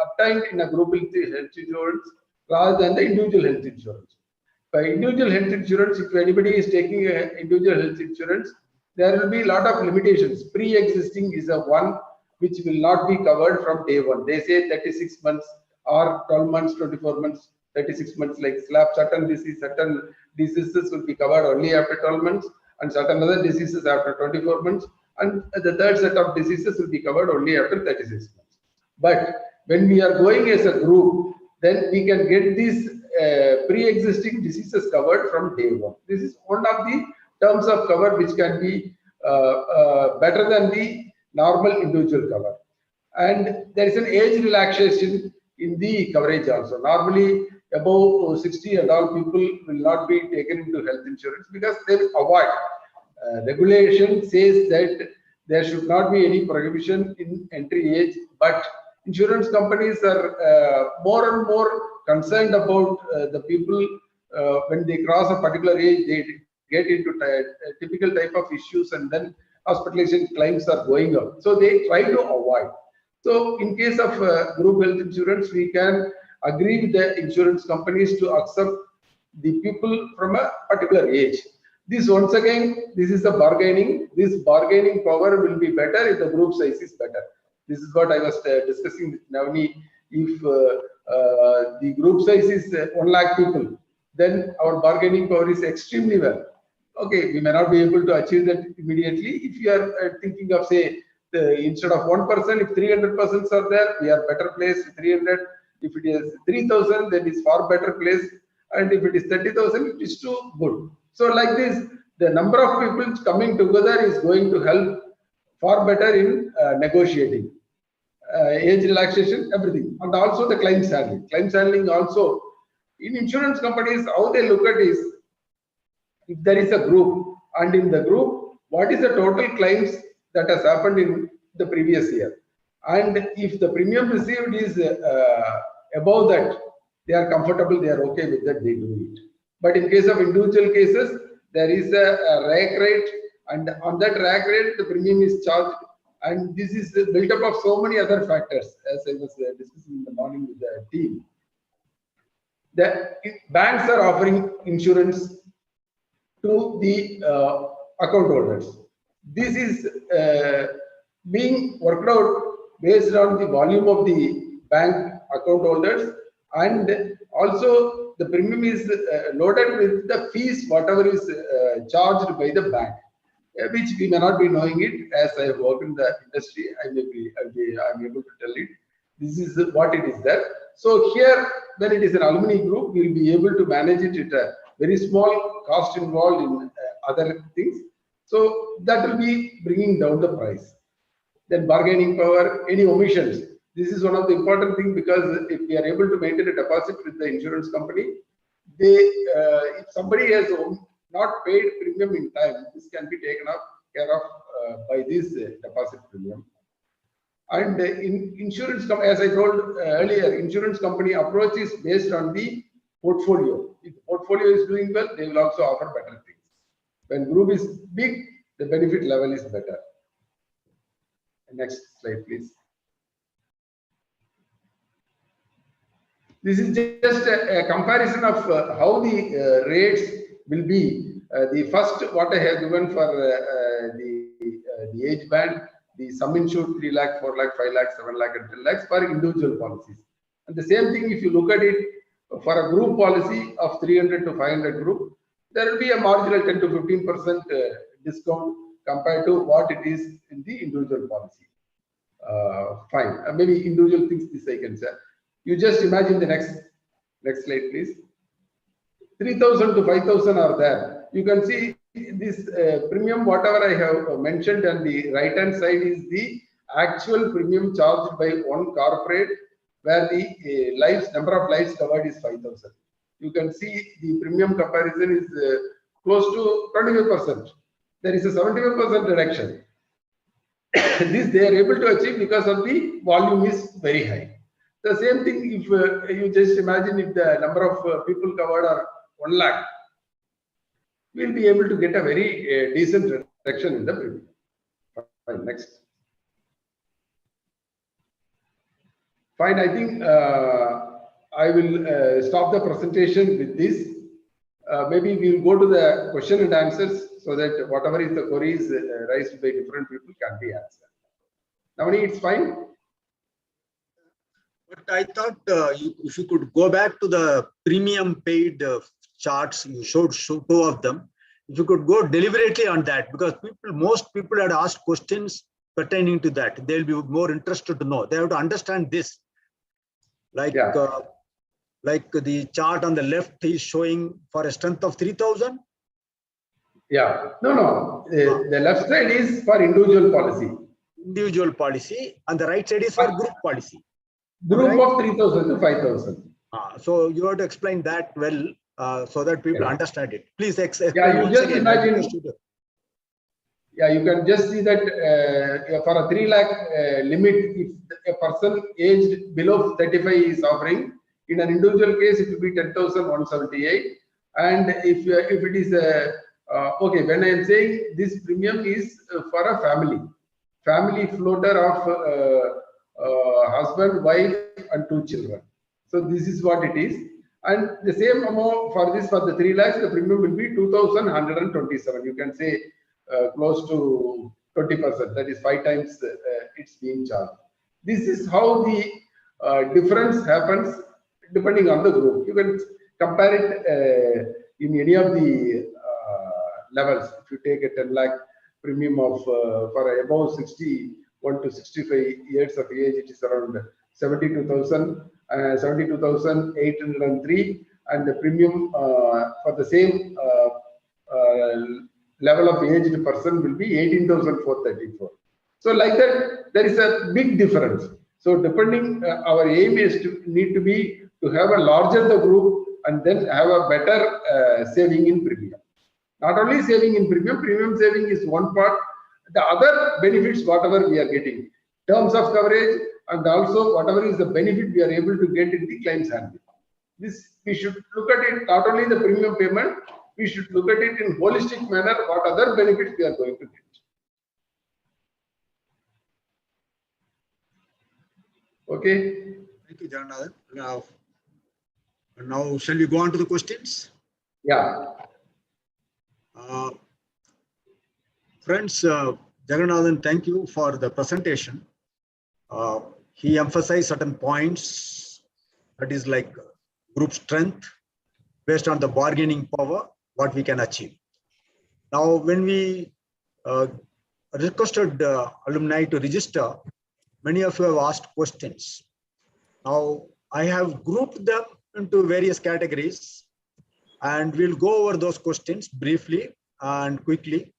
obtained in a group health insurance rather than the individual health insurance. By individual health insurance, if anybody is taking an individual health insurance, there will be a lot of limitations. Pre-existing is a one which will not be covered from day one. They say 36 months or 12 months, 24 months, 36 months, like certain diseases will be covered only after 12 months and certain other diseases after 24 months. And the third set of diseases will be covered only after 36 months. But when we are going as a group, then we can get these pre-existing diseases covered from day one. This is one of the terms of cover which can be better than the normal individual cover. And there is an age relaxation in the coverage also. Normally, above 60 adult people will not be taken into health insurance because they will avoid. Regulation says that there should not be any prohibition in entry age, but insurance companies are more and more concerned about the people when they cross a particular age, they get into a typical type of issues and then hospitalization claims are going up. So they try to avoid. So in case of group health insurance, we can agree with the insurance companies to accept the people from a particular age. This once again, this is the bargaining. This bargaining power will be better if the group size is better. This is what I was discussing with Navani. If the group size is 1 lakh people, then our bargaining power is extremely well. Okay, we may not be able to achieve that immediately. If you are thinking of, say, instead of 1%, if 300 persons are there, we are better placed. 300. If it is 3,000, then it's far better placed. And if it is 30,000, it is too good. So like this, the number of people coming together is going to help far better in negotiating. Age relaxation, everything. And also the claims handling. Claims handling also, in insurance companies, how they look at is, if there is a group, and in the group, what is the total claims that has happened in the previous year? And if the premium received is above that, they are comfortable, they are okay with that, they do it. But in case of individual cases, there is a rack rate, and on that rack rate, the premium is charged. And this is built up of so many other factors, as I was discussing in the morning with the team. The banks are offering insurance to the account holders. This is being worked out based on the volume of the bank account holders, and also the premium is loaded with the fees, whatever is charged by the bank, which we may not be knowing it. As I have worked in the industry, I'm able to tell it. This is what it is there. So here, when it is an alumni group, we'll be able to manage it at a very small cost involved in other things. So that will be bringing down the price. Then bargaining power, any omissions. This is one of the important things, because if we are able to maintain a deposit with the insurance company, they if somebody has not paid premium in time, this can be taken care of by this deposit premium. And in insurance, as I told earlier, insurance company approach is based on the portfolio. If the portfolio is doing well, they will also offer better things. When group is big, the benefit level is better. Next slide, please. This is just a comparison of how the rates will be. The first, what I have given for the age band, the sum insured 3 lakh, 4 lakh, 5 lakh, 7 lakh, and 10 lakhs for individual policies. And the same thing, if you look at it for a group policy of 300 to 500 group, there will be a marginal 10 to 15% discount compared to what it is in the individual policy. Fine. Maybe individual things this I can say. You just imagine the next slide, please. 3,000 to 5,000 are there. You can see this premium, whatever I have mentioned on the right hand side is the actual premium charged by one corporate, where the number of lives covered is 5,000. You can see the premium comparison is close to 25%. There is a 75% reduction. This they are able to achieve because of the volume is very high. The same thing if you just imagine if the number of people covered are 1 lakh, we'll be able to get a very decent reduction in the premium. Fine, next. Fine, I think I will stop the presentation with this. Maybe we will go to the question and answers so that whatever is the queries raised by different people can be answered. Navani, it's fine. But I thought if you could go back to the premium paid charts, you showed two of them. If you could go deliberately on that, because most people had asked questions pertaining to that. They'll be more interested to know. They have to understand this. Like the chart on the left is showing for a strength of 3,000. Yeah, no. The left side is for individual policy. Individual policy, and the right side is for group policy. Group of 3,000 to 5,000. So you have to explain that well so that people understand it. Please explain. Yeah, you just again. imagine. Yeah, you can just see that for a 3 lakh limit, if a person aged below 35 is offering, in an individual case, it will be 10,178. And if it is okay, when I am saying this premium is for a family floater of husband, wife, and 2 children. So this is what it is. And the same amount for the 3 lakhs, the premium will be 2,127. You can say close to 20%. That is 5 times it's being charged. This is how the difference happens depending on the group. You can compare it in any of the levels. If you take a 10 lakh premium of for above 61 to 65 years of age, it is around 72,803, and the premium for the same level of aged person will be 18,434. So like that, there is a big difference. So depending, our aim is to have a larger the group and then have a better saving in premium. Not only saving in premium saving is one part. The other benefits, whatever we are getting, terms of coverage, and also whatever is the benefit we are able to get in the claims handling. This we should look at it not only the premium payment, we should look at it in holistic manner. What other benefits we are going to get? Okay. Thank you, Jagannath. Now, shall we go on to the questions? Yeah. Friends, Jagannathan, thank you for the presentation. He emphasized certain points, that is like group strength based on the bargaining power, what we can achieve. Now, when we requested alumni to register, many of you have asked questions. Now, I have grouped them into various categories, and we'll go over those questions briefly and quickly.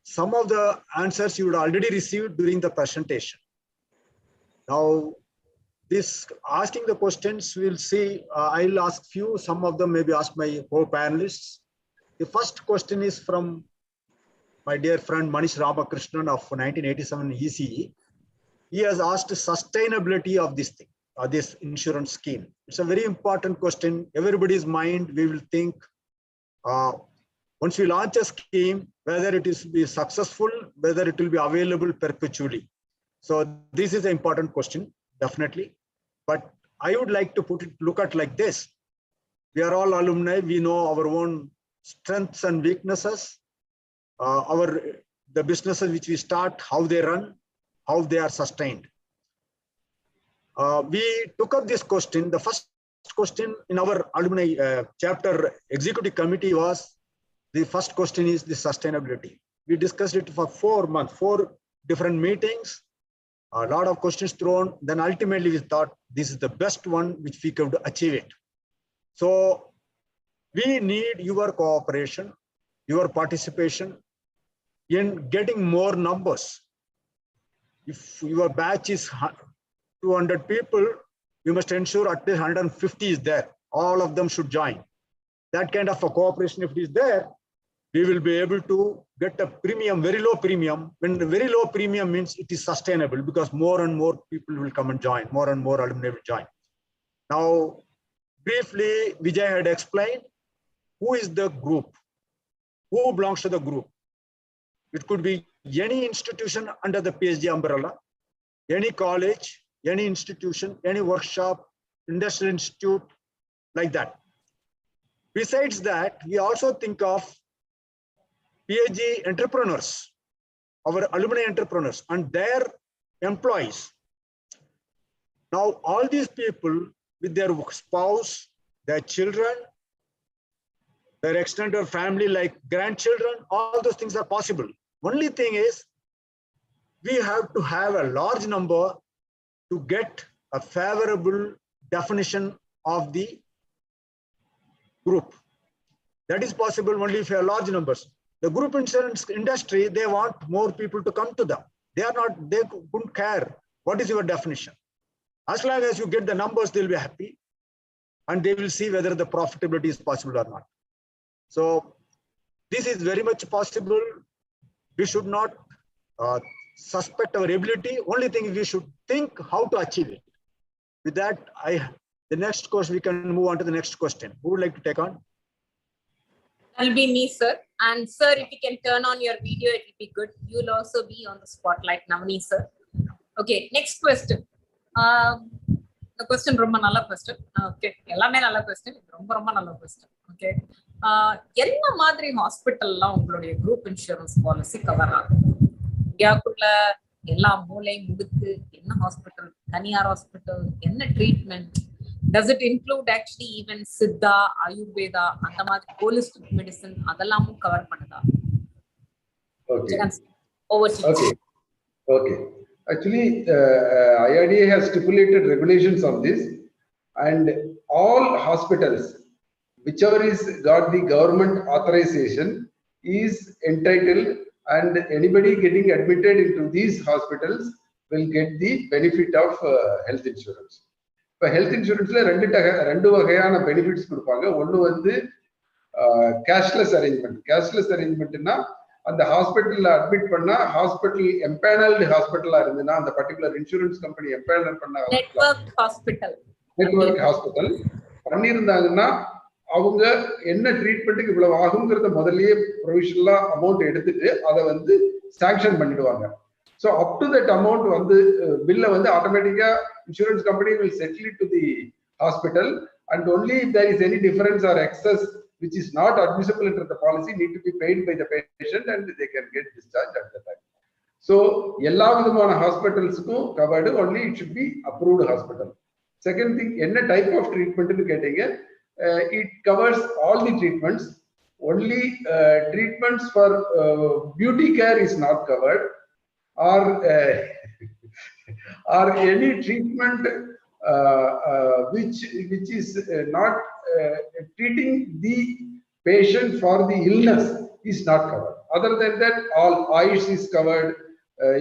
Some of the answers you would already received during the presentation. Now, this asking the questions, we'll see. I'll ask few, some of them maybe ask my co-panelists. The first question is from my dear friend Manish Ramakrishnan of 1987 ECE. He has asked sustainability of this thing, this insurance scheme. It's a very important question. Everybody's mind, we will think, once we launch a scheme, whether it is be successful, whether it will be available perpetually. So this is an important question, definitely. But I would like to look at like this. We are all alumni. We know our own strengths and weaknesses, the businesses which we start, how they run, how they are sustained. We took up this question. The first question in our alumni chapter executive committee was, the first question is the sustainability. We discussed it for 4 months, 4 different meetings, a lot of questions thrown. Then ultimately we thought this is the best one which we could achieve it. So we need your cooperation, your participation in getting more numbers. If your batch is 200 people, you must ensure at least 150 is there. All of them should join. That kind of a cooperation, if it is there, we will be able to get a premium, very low premium. When the very low premium means it is sustainable, because more and more people will come and join, more and more alumni will join. Now, briefly, Vijay had explained who is the group, who belongs to the group. It could be any institution under the PSG umbrella, any college, any institution, any workshop, industrial institute, like that. Besides that, we also think of PSG entrepreneurs, our alumni entrepreneurs and their employees. Now, all these people with their spouse, their children, their extended family like grandchildren, all those things are possible. Only thing is, we have to have a large number to get a favorable definition of the group. That is possible only if you have large numbers. The group insurance industry, they want more people to come to them. They couldn't care what is your definition. As long as you get the numbers, they'll be happy and they will see whether the profitability is possible or not. So this is very much possible. We should not suspect our ability. Only thing is we should think how to achieve it. With that, the next question, we can move on to the next question. Who would like to take on? That'll be me, sir. And sir, if you can turn on your video, it will be good. You'll also be on the spotlight, Navani, sir. Okay, next question. The question ரொம்ப நல்ல question. Okay, எல்லாமே நல்ல question. ரொம்ப நல்ல question. Okay. என்ன மாதிரி ஹாஸ்பிட்டல்லாம் உங்களுடைய group insurance policy cover ஆகும்? இந்தியாவுக்குள்ள எல்லா மூலை முடுக்கு என்ன ஹாஸ்பிட்டல், தனியார் ஹாஸ்பிட்டல், என்ன treatment? Does it include actually even Siddha, Ayurveda, அந்த மாதிரி holistic medicine அதெல்லாமும் கவர் பண்ணுதா? Okay. Over to you. Okay. Actually, IRDA has stipulated regulations on this, and all hospitals, whichever is got the government authorization, is entitled, and anybody getting admitted into these hospitals will get the benefit of health insurance. இப்போ health இன்சூரன்ஸ்ல ரெண்டு வகையான benefits கொடுப்பாங்க. ஒன்று வந்து cashless arrangement. Cashless அரேஞ்ச்மெண்ட்னா அந்த ஹாஸ்பிட்டல்ல admit பண்ணா hospital empanelled ஹாஸ்பிட்டலா இருந்ததுன்னா அந்த பர்டிகுலர் இன்சூரன்ஸ் கம்பெனி எம்பேனல் பண்ண நெட்வொர்க் ஹாஸ்பிட்டல் பண்ணியிருந்தாங்கன்னா அவங்க என்ன ட்ரீட்மெண்ட்டுக்கு இவ்வளவு ஆகுங்கிறத முதல்லயே ப்ரொவிஷனலா அமௌண்ட் எடுத்துட்டு அதை வந்து சாங்ஷன் பண்ணிடுவாங்க. So up to that amount வந்து பில்ல வந்து ஆட்டோமேட்டிக்கா insurance company will settle it to the hospital, and only if there is any difference or excess which is not admissible under the policy need to be paid by the patient and they can get discharged at the time. So எல்லா விதமான ஹாஸ்பிட்டல்ஸ்க்கும் covered, only it should be approved hospital. Second thing, என்ன type of treatment னு கேட்டீங்க, it covers all the treatments. Only treatments for beauty care is not covered, or any treatment which is not treating the patient for the illness is not covered. Other than that, all Ayush is covered,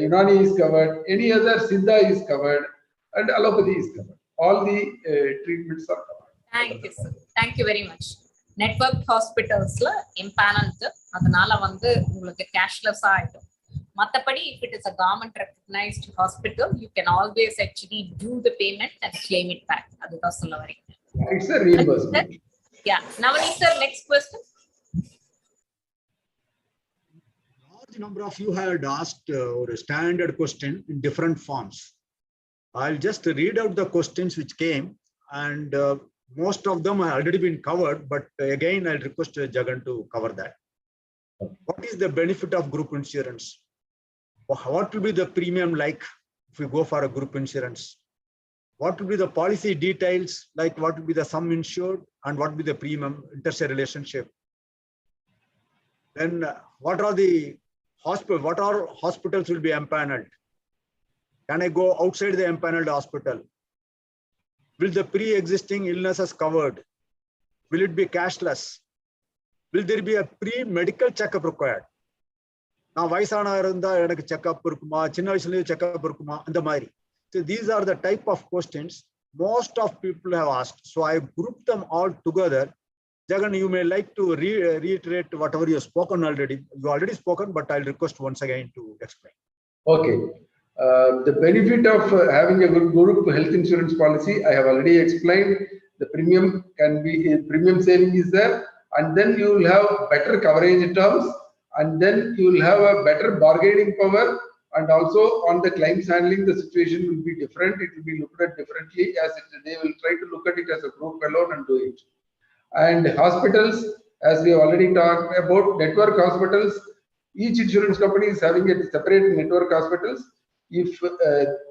Unani is covered, any other Siddha is covered, and allopathy is covered. All the treatments are covered. Thank you, sir. Thank you very much. Network hospitals la empaneled adanaala vandu ungalku cashless ஆயிடும். Mathapadi, if it is a government recognized hospital, you can always actually do the payment and claim it back. Adudha solla varinga. It's a reimbursement. Yeah. Navani sir, next question. Large number of you had asked or a standard question in different forms. I'll just read out the questions which came, and most of them have already been covered, but again I'll request Jagan to cover that. What is the benefit of group insurance? What will be the premium like if we go for a group insurance? What will be the policy details, like what will be the sum insured and what will be the premium, inter-se relationship? Then what are hospitals will be empaneled? Can I go outside the empaneled hospital? Will the pre-existing illnesses covered? Will it be cashless? Will there be a pre-medical checkup required? நான் வயசான இருந்தா எனக்கு checkup இருக்குமா, சின்ன வயசுலயே checkup இருக்குமா, அந்த மாதிரி. So these are the type of questions most of people have asked. So I grouped them all together Jagan, you may like to reiterate whatever you have spoken already. You already spoken, but I'll request once again to explain. Okay. The benefit of having a good group health insurance policy, I have already explained. The premium can be, premium saving is there, and then you will have better coverage terms, and then you will have a better bargaining power, and also on the claims handling, the situation will be different. It will be looked at differently, as they will try to look at it as a group alone and do it. And hospitals, as we have already talked about, network hospitals, each insurance company is having a separate network hospitals. If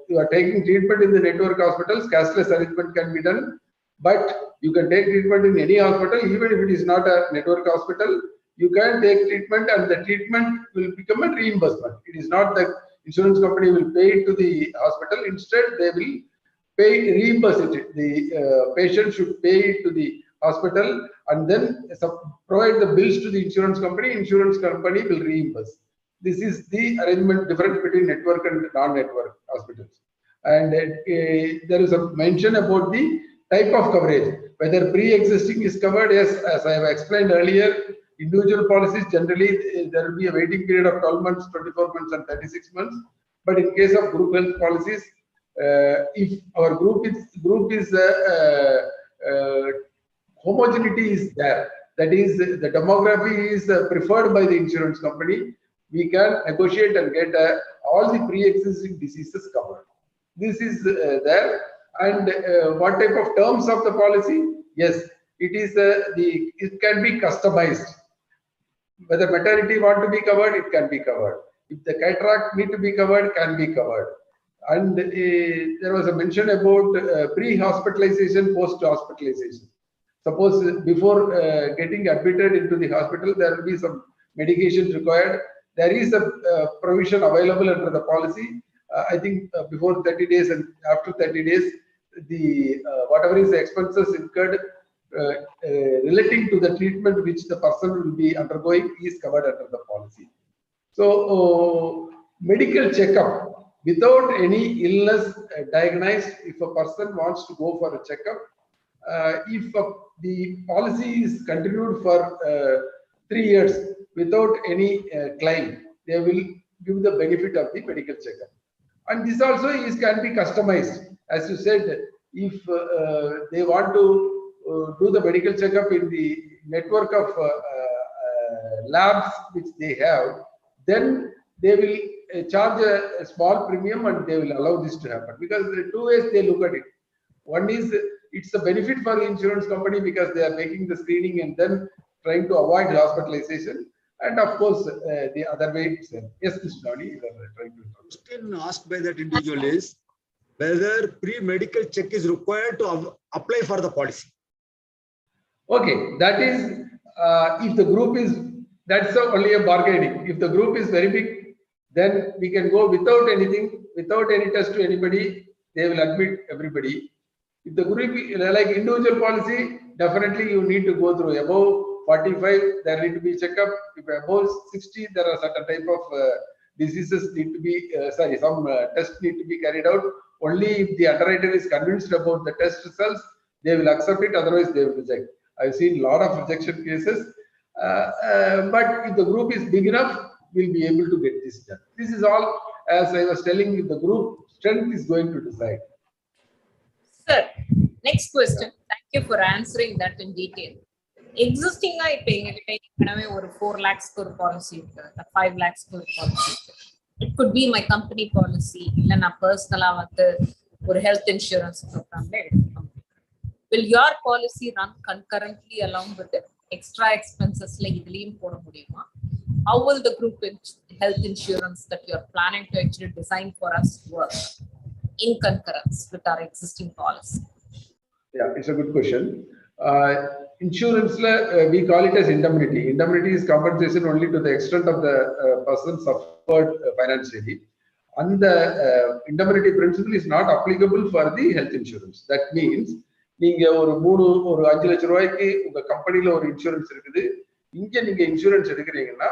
you are taking treatment in the network hospitals, cashless arrangement can be done, but you can take treatment in any hospital, even if it is not a network hospital. You can take treatment, and the treatment will become a reimbursement. It is not that insurance company will pay it to the hospital. Instead, they will reimburse it. The patient should pay it to the hospital, and then provide the bills to the insurance company will reimburse. This is the arrangement difference between network and non-network hospitals. And there is a mention about the type of coverage, whether pre-existing is covered. Yes, as I have explained earlier, individual policies generally there will be a waiting period of 12 months, 24 months, and 36 months. But in case of group health policies, if our group is homogeneity is there, that is, the demography is preferred by the insurance company, we can negotiate and get all the pre-existing diseases covered. This is there. And what type of terms of the policy? Yes, it is it can be customized. Whether maternity want to be covered, it can be covered. If the cataract need to be covered, can be covered. And there was a mention about pre-hospitalization, post-hospitalization. Suppose before getting admitted into the hospital, there will be some medications required. There is a provision available under the policy. I think before 30 days and after 30 days, the whatever is the expenses incurred relating to the treatment which the person will be undergoing is covered under the policy. So medical checkup without any illness diagnosed, if a person wants to go for a checkup, if the policy is continued for 3 years without any claim, they will give the benefit of the medical checkup. And this also can be customized. As you said, if they want to do the medical checkup in the network of labs which they have, then they will charge a small premium and they will allow this to happen. Because there are two ways they look at it. One is it's a benefit for the insurance company because they are making the screening and then trying to avoid hospitalization. And of course, the other way, yes, Mr. Nani, you are trying to. The question asked by that individual is whether pre-medical check is required to apply for the policy. Okay, that is, if the group is, that's only a bargaining. If the group is very big, then we can go without anything, without any test to anybody, they will admit everybody. If the group, like individual policy, definitely you need to go through above 45, there need to be checkup. If above 60, there are certain type of diseases need to be, some tests need to be carried out. Only if the underwriter is convinced about the test results, they will accept it, otherwise they will reject. I've seen a lot of rejection cases, but if the group is big enough, we'll be able to get this done. This is all, as I was telling you, the group strength is going to decide. Sir, next question. Thank you for answering that in detail. Existing paying 4 lakhs per policy, 5 lakhs per policy. It could be my company policy, personal or health insurance program. Will your policy run concurrently along with it? Extra expenses like how will the group health insurance that you're planning to actually design for us work in concurrence with our existing policy? Yeah, it's a good question. Insurance, we call it as indemnity. Indemnity is compensation only to the extent of the person suffered financially. And the indemnity principle is not applicable for the health insurance. That means, நீங்க ஒரு 5 லட்சம் ரூபாய்க்கு உங்க கம்பெனில ஒரு insurance இருக்குது, இங்க நீங்க இன்சூரன்ஸ் எடுக்கிறீங்கன்னா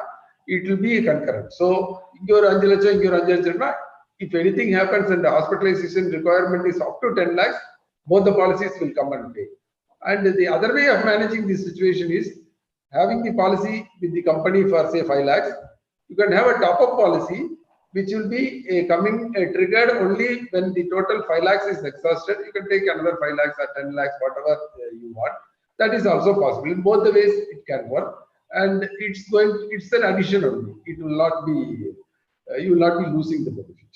it will be concurrent. So இங்க ஒரு 5 லட்சம் இங்க ஒரு 5 லட்சம்னா, if anything happens and the hospitalization requirement is up to 10 lakhs, both the policies will come and pay. And the other way of managing this situation is having the policy with the company for say 5 lakhs. You can have a top-up policy which will be triggered only when the total 5 lakhs is exhausted. You can take another 5 lakhs or 10 lakhs, whatever you want. That is also possible. In both the ways, it can work, and it's an addition only. It will not be you will not be losing the benefit.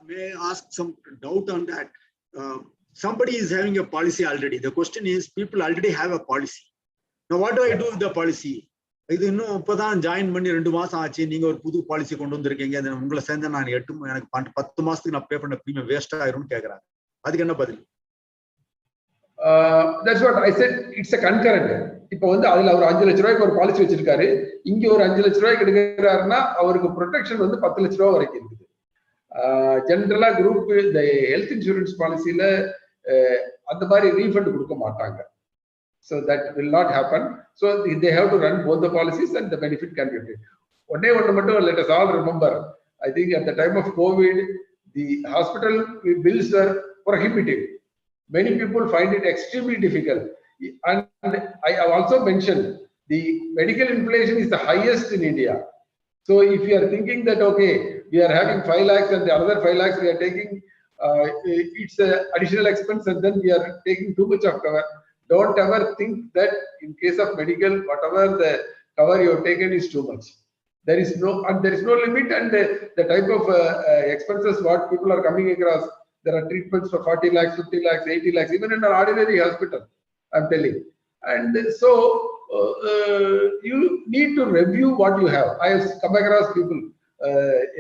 May I ask some doubt on that? Somebody is having a policy already. The question is, people already have a policy. Now, what do I do with the policy? இது இன்னும் இப்பதான் join பண்ணி 2 மாசம் ஆச்சு. நீங்க ஒரு புது policy கொண்டு வந்திருக்கீங்க. உங்களை சேர்ந்த நான் 10 மாசத்துக்கு நான் பே பண்ண பிரீமியம் வேஸ்ட் ஆயிரும்னு கேக்குறாங்க. அதுக்கு என்ன பதில்? That's what I said. It's a concurrent. இப்போ வந்து அதுல அவர் 5 லட்சம் ரூபாய்க்கு ஒரு பாலிசி வச்சிருக்காரு. இங்க ஒரு 5 லட்சம் ரூபாய்க்கு எடுக்கிறாருன்னா அவருக்கு ப்ரொடெக்ஷன் வந்து 10 லட்சம் ரூபாய் வரைக்கும் இருக்குது. ஜெனரலா குரூப் இந்த ஹெல்த் இன்சூரன்ஸ் பாலிசியில அந்த மாதிரி ரீஃபண்ட் கொடுக்க மாட்டாங்க. So that will not happen. So they have to run both the policies and the benefit can be obtained. One மட்டும் let us all remember. I think at the time of COVID, the hospital bills were prohibitive. Many people find it extremely difficult. And I have also mentioned the medical inflation is the highest in India. So if you are thinking that, okay, we are having 5 lakhs and the other 5 lakhs we are taking, it's an additional expense and then we are taking too much of cover. Don't ever think that in case of medical, whatever the cover you have taken is too much. There is no limit, and the type of expenses what people are coming across. There are treatments for 40 lakhs, 50 lakhs, 80 lakhs, even in an ordinary hospital, I'm telling. And so you need to review what you have. I have come across people,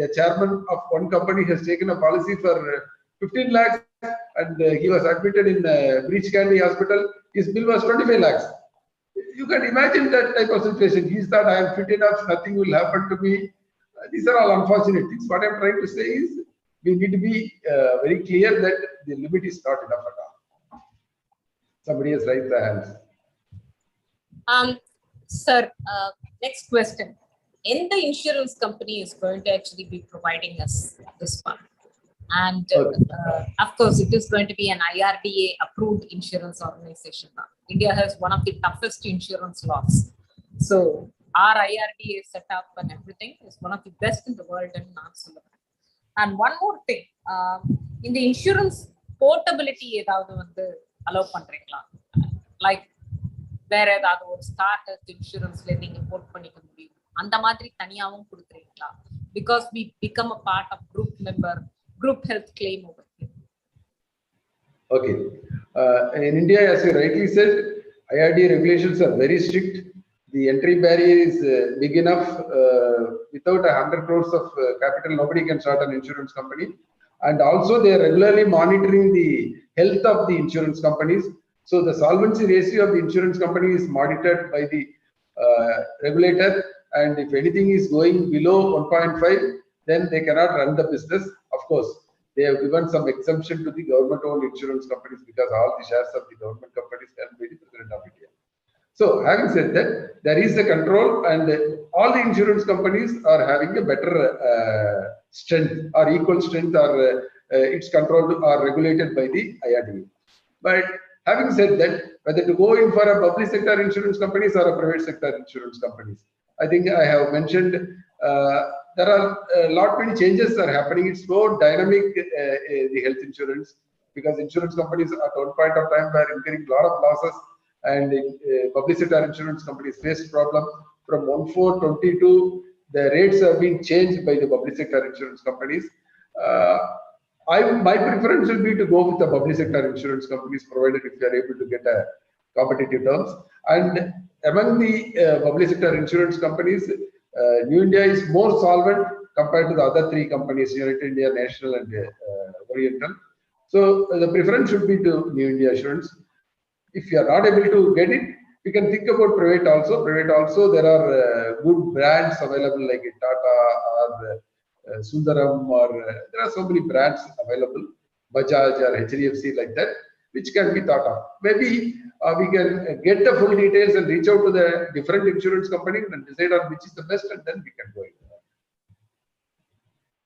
a chairman of one company has taken a policy for 15 lakhs and he was admitted in Breach Candy Hospital. His bill was 25 lakhs. You can imagine that type of situation. He thought, I am fit enough, nothing will happen to me. These are all unfortunate things. What I'm trying to say is, we need to be very clear that the limit is not enough at all. Somebody has raised their hands. Sir, next question. The insurance company is going to actually be providing us this one. And of course, it is going to be an IRDA approved insurance organization. India has one of the toughest insurance laws. So our IRDA setup and everything is one of the best in the world in non-similar. And one more thing, in the insurance portability, allow பண்றீங்களா? Like வேற ஏதாவது ஒரு startup இன்சூரன்ஸ்ல நீங்க board பண்ணிக்க முடியும். அந்த மாதிரி தனியாவும் கொடுக்குறீங்களா? Because we become a part of group health claim over here. Okay. In India, as you rightly said, IRDA regulations are very strict. The entry barrier is big enough. Without 100 crores of capital, nobody can start an insurance company. And also, they are regularly monitoring the health of the insurance companies. So the solvency ratio of the insurance company is monitored by the regulator. And if anything is going below 1.5, then they cannot run the business. Of course, they have given some exemption to the government-owned insurance companies because all the shares of the government companies held by the President of India. So, having said that, there is a control, and all the insurance companies are having a better strength or equal strength, or it's controlled or regulated by the IRDA. But having said that, whether to go in for a public sector insurance companies or a private sector insurance companies, I think I have mentioned. There are a lot many changes are happening. It's more dynamic, the health insurance, because insurance companies at one point of time were incurring a lot of losses, and public sector insurance companies faced problems. From 1/4/22, the rates have been changed by the public sector insurance companies. My preference will be to go with the public sector insurance companies, provided if they are able to get a competitive terms. And among the public sector insurance companies, New India is more solvent compared to the other 3 companies, United India, National and Oriental. So the preference should be to New India Assurance. If you are not able to get it, you can think about private also. Private also, there are good brands available like Tata or Sundaram, or there are so many brands available, Bajaj or HDFC like that, which can be thought of. Maybe we can get the full details and reach out to the different insurance companies and decide on which is the best, and then we can go in.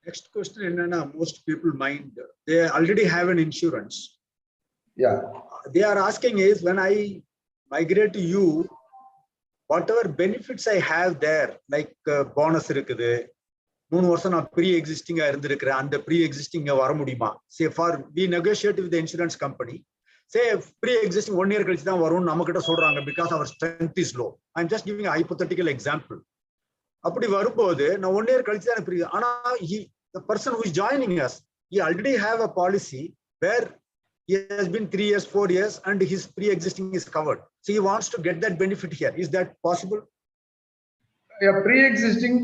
Next question, most people mind, they already have an insurance. Yeah. They are asking is, when I migrate to you, whatever benefits I have there, like bonus இருக்குது, 3 வருஷம் நான் pre எக்ஸிஸ்டிங்கா இருந்திருக்கிறேன், அந்த pre existing வர முடியுமா? Say for we negotiate with insurance company, say pre existing 1 year கழிச்சு தான் வரும் நம்ம கிட்ட சொல்றாங்க, because our strength is low. I am just giving hypothetical example. அப்படி வரும்போது நான் 1 year கழிச்சு தான் ப்ரீ, ஆனா the person who is joining us, he already have a policy where he has been 3 years, 4 years, and his pre-existing is covered. So he wants to get that benefit here. Is that possible? Yeah, pre-existing,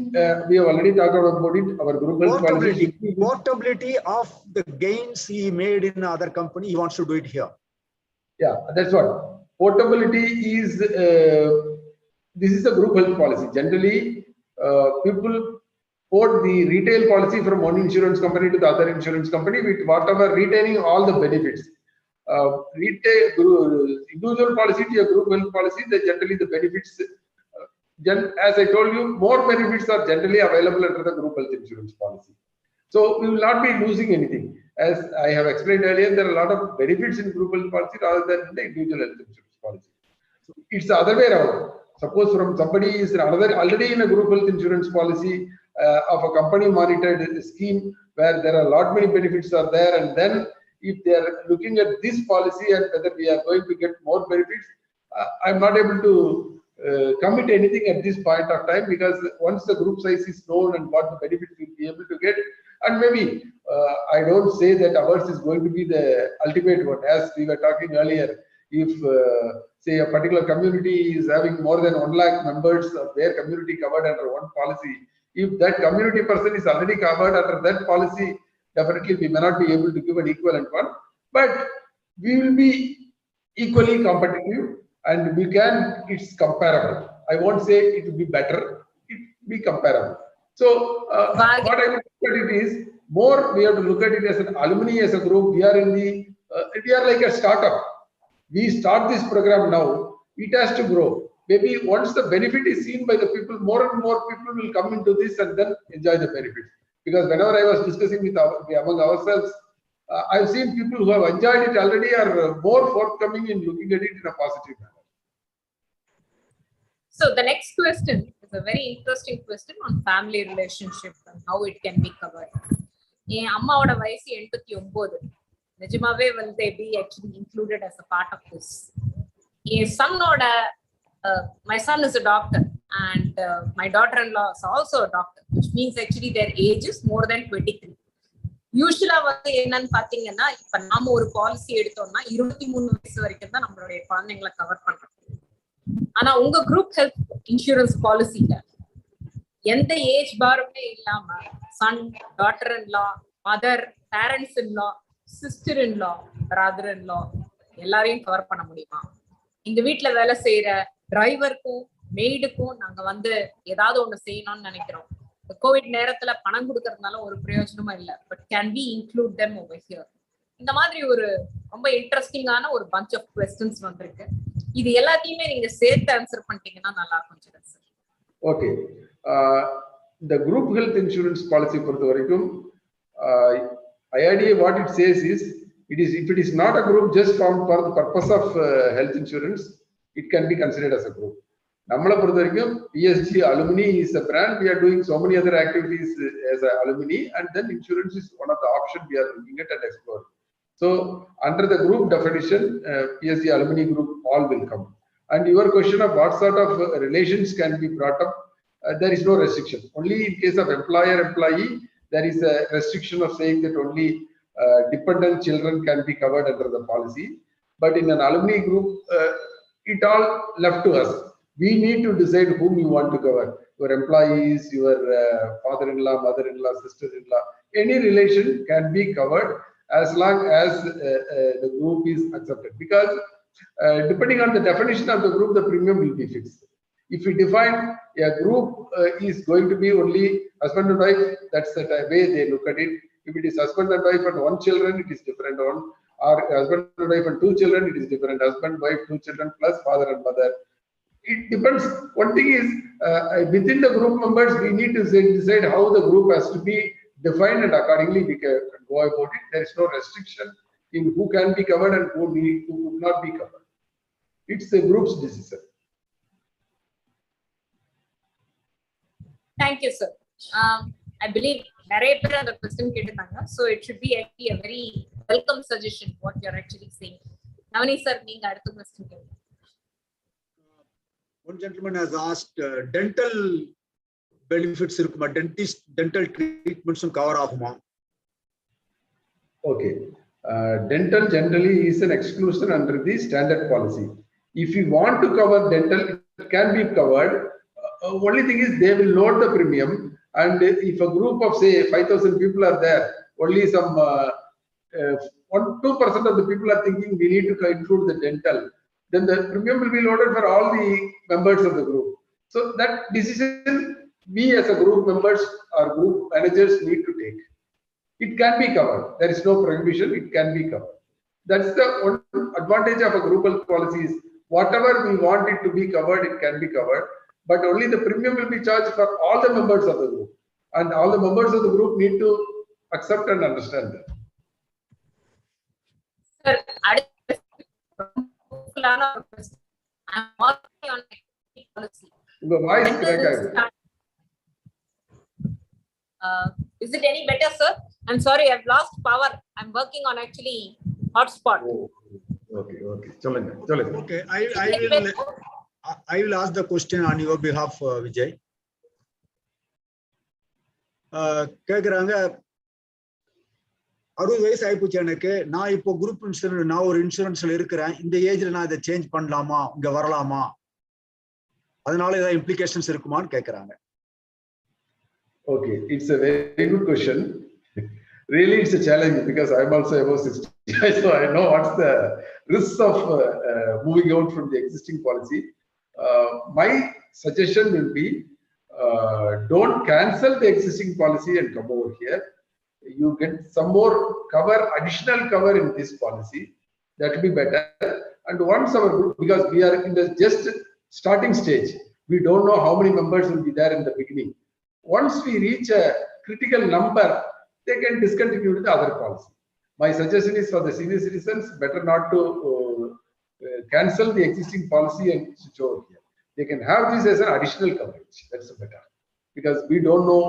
we have already talked about it. Our group health policy. Portability of the gains he made in other company, he wants to do it here. Yeah, that's what. Portability is, this is a group health policy. Generally, people port the retail policy from one insurance company to the other insurance company with whatever retaining all the benefits. Retail individual policy to a group health policy, they generally the benefits, as I told you, more benefits are generally available under the group health insurance policy. So we will not be losing anything. As I have explained earlier, there are a lot of benefits in group health policy rather than the individual health insurance policy. So it's the other way around. Suppose from somebody is already in a group health insurance policy of a company monitored scheme where there are a lot many benefits are there, and then if they are looking at this policy and whether we are going to get more benefits, I'm not able to commit anything at this point of time, because once the group size is known and what the benefits we'll be able to get, and maybe I don't say that ours is going to be the ultimate one. As we were talking earlier, if say a particular community is having more than 1 lakh members of their community covered under one policy, if that community person is already covered under that policy, definitely we may not be able to give an equivalent one, but we will be equally competitive and we can, it's comparable. I won't say it will be better, it will be comparable. So what I would look at it is, more we have to look at it as an alumni, as a group. We are in the, we are like a startup. We start this program now, it has to grow. Maybe once the benefit is seen by the people, more and more people will come into this and then enjoy the benefits. Because whenever I was discussing with among ourselves, I've seen people who have enjoyed it already are more forthcoming in looking at it in a positive manner. So the next question is a very interesting question on family relationship and how it can be covered. என் அம்மாவோட வயசு 89. நிஜமாவே will they be actually included as a part of this? N சன்னோட my son is a doctor and my daughter-in-law is also a doctor, which means actually their age is more than 23. யூஸ்வலா வந்து என்னன்னு பாத்தீங்கன்னா, இப்ப நாம ஒரு policy எடுத்தோம்னா 23 வயசு வரைக்கும் தான் நம்மளுடைய குழந்தைங்களை கவர் பண்றோம். ஆனா உங்க குரூப் ஹெல்த் இன்சூரன்ஸ் பாலிசில எந்த ஏஜ் பாருமே இல்லாம son, daughter in law, mother, parents in law, sister in law, brother in law எல்லாரையும் கவர் பண்ண முடியுமா? எங்க வீட்டுல வேலை செய்யற டிரைவருக்கும் மெய்டுக்கும் நாங்க வந்து ஏதாவது ஒண்ணு செய்யணும்னு நினைக்கிறோம். கோவிட் நேரத்துல பணம் கொடுக்கறதுனால ஒரு பிரயோஜனமும் இல்லை. But can we include them over here? இந்த மாதிரி ஒரு ரொம்ப இன்ட்ரெஸ்டிங்கான ஒரு பஞ்ச் ஆஃப் கொஸ்டின்ஸ் வந்திருக்கு. இது எல்லாத்தையுமே நீங்க சேர்த்து ஆன்சர் பண்ணிட்டீங்கன்னா நல்லா இருக்கும் சார். ஓகே, இந்த குரூப் ஹெல்த் இன்சூரன்ஸ் பாலிசி பொறுத்த வரைக்கும் IRDA what it says is, if it is not a group just formed for the purpose of health insurance, it can be considered as a group. நம்மளை பொறுத்த வரைக்கும் PSG Alumni is a brand. We are doing so many other activities as a alumni, and then insurance is one of the options we are looking at and exploring. So under the group definition, PSG Alumni group all will come. And your question of what sort of relations can be brought up, there is no restriction. Only in case of employer-employee, there is a restriction of saying that only dependent children can be covered under the policy. But in an alumni group, it all left to us. We need to decide whom you want to cover. Your employees, your father-in-law, mother-in-law, sister-in-law, any relation can be covered as long as the group is accepted. Because depending on the definition of the group, the premium will be fixed. If we define a group is going to be only husband and wife, that's the way they look at it. If it is husband and wife and 1 children, it is different one. Or husband and wife and 2 children, it is different. Husband, wife, 2 children plus father and mother. It depends. One thing is, within the group members, we need to decide how the group has to be defined, and accordingly we can go about it. There is no restriction in who can be covered and who would not be covered. It's a group's decision. Thank you, sir. I believe நிறைய பேர் அந்த question கேட்டிருந்தாங்க. So it should be actually a very welcome suggestion what you are actually saying. Navani sir, நீங்க அடுத்த question கேளுங்க. One gentleman has asked dental benefits irukuma, dental treatments cover aguma. Okay. Dental generally is an exclusion under the standard policy. If you want to cover dental, it can be covered. Only thing is they will load the premium, and if a group of say 5,000 people are there, only some 1-2% of the people are thinking we need to include the dental, then the premium will be loaded for all the members of the group. So that decision we as a group members or group managers need to take. It can be covered. There is no prohibition. It can be covered. That's the one advantage of a group health policy is whatever we want it to be covered, it can be covered. But only the premium will be charged for all the members of the group. And all the members of the group need to accept and understand that. Sir, I'm working on policy. Your voice crack. Is it any better, sir? I'm sorry, I've lost power. I'm working on actually hotspot. Okay. Okay, I will ask the question on your behalf, Vijay. கேக்குறாங்க 60 வயசு ஆயிப்போச்சு எனக்கு. நான் இப்போ group insurance, நான் ஒரு இன்சூரன்ஸ்ல இருக்கிறேன். இந்த ஏஜ்ல நான் இதை சேஞ்ச் பண்ணலாமா, இங்க வரலாமா, அதனால ஏதாவது இம்ப்ளிகேஷன்ஸ் இருக்குமான்னு கேக்குறாங்க. Okay, it's a very good question. Really, it's a challenge because I'm also above 60, so I know what's the risks of moving out from the existing policy. My suggestion will be don't cancel the existing policy and come over here. You get some more cover, additional cover in this policy. That will be better. And once our group, because we are in the just starting stage, we don't know how many members will be there in the beginning. Once we reach a critical number, they can discontinue with the other policy. My suggestion is for the senior citizens, better not to cancel the existing policy and switch over here. They can have this as an additional coverage. That's better. Because we don't know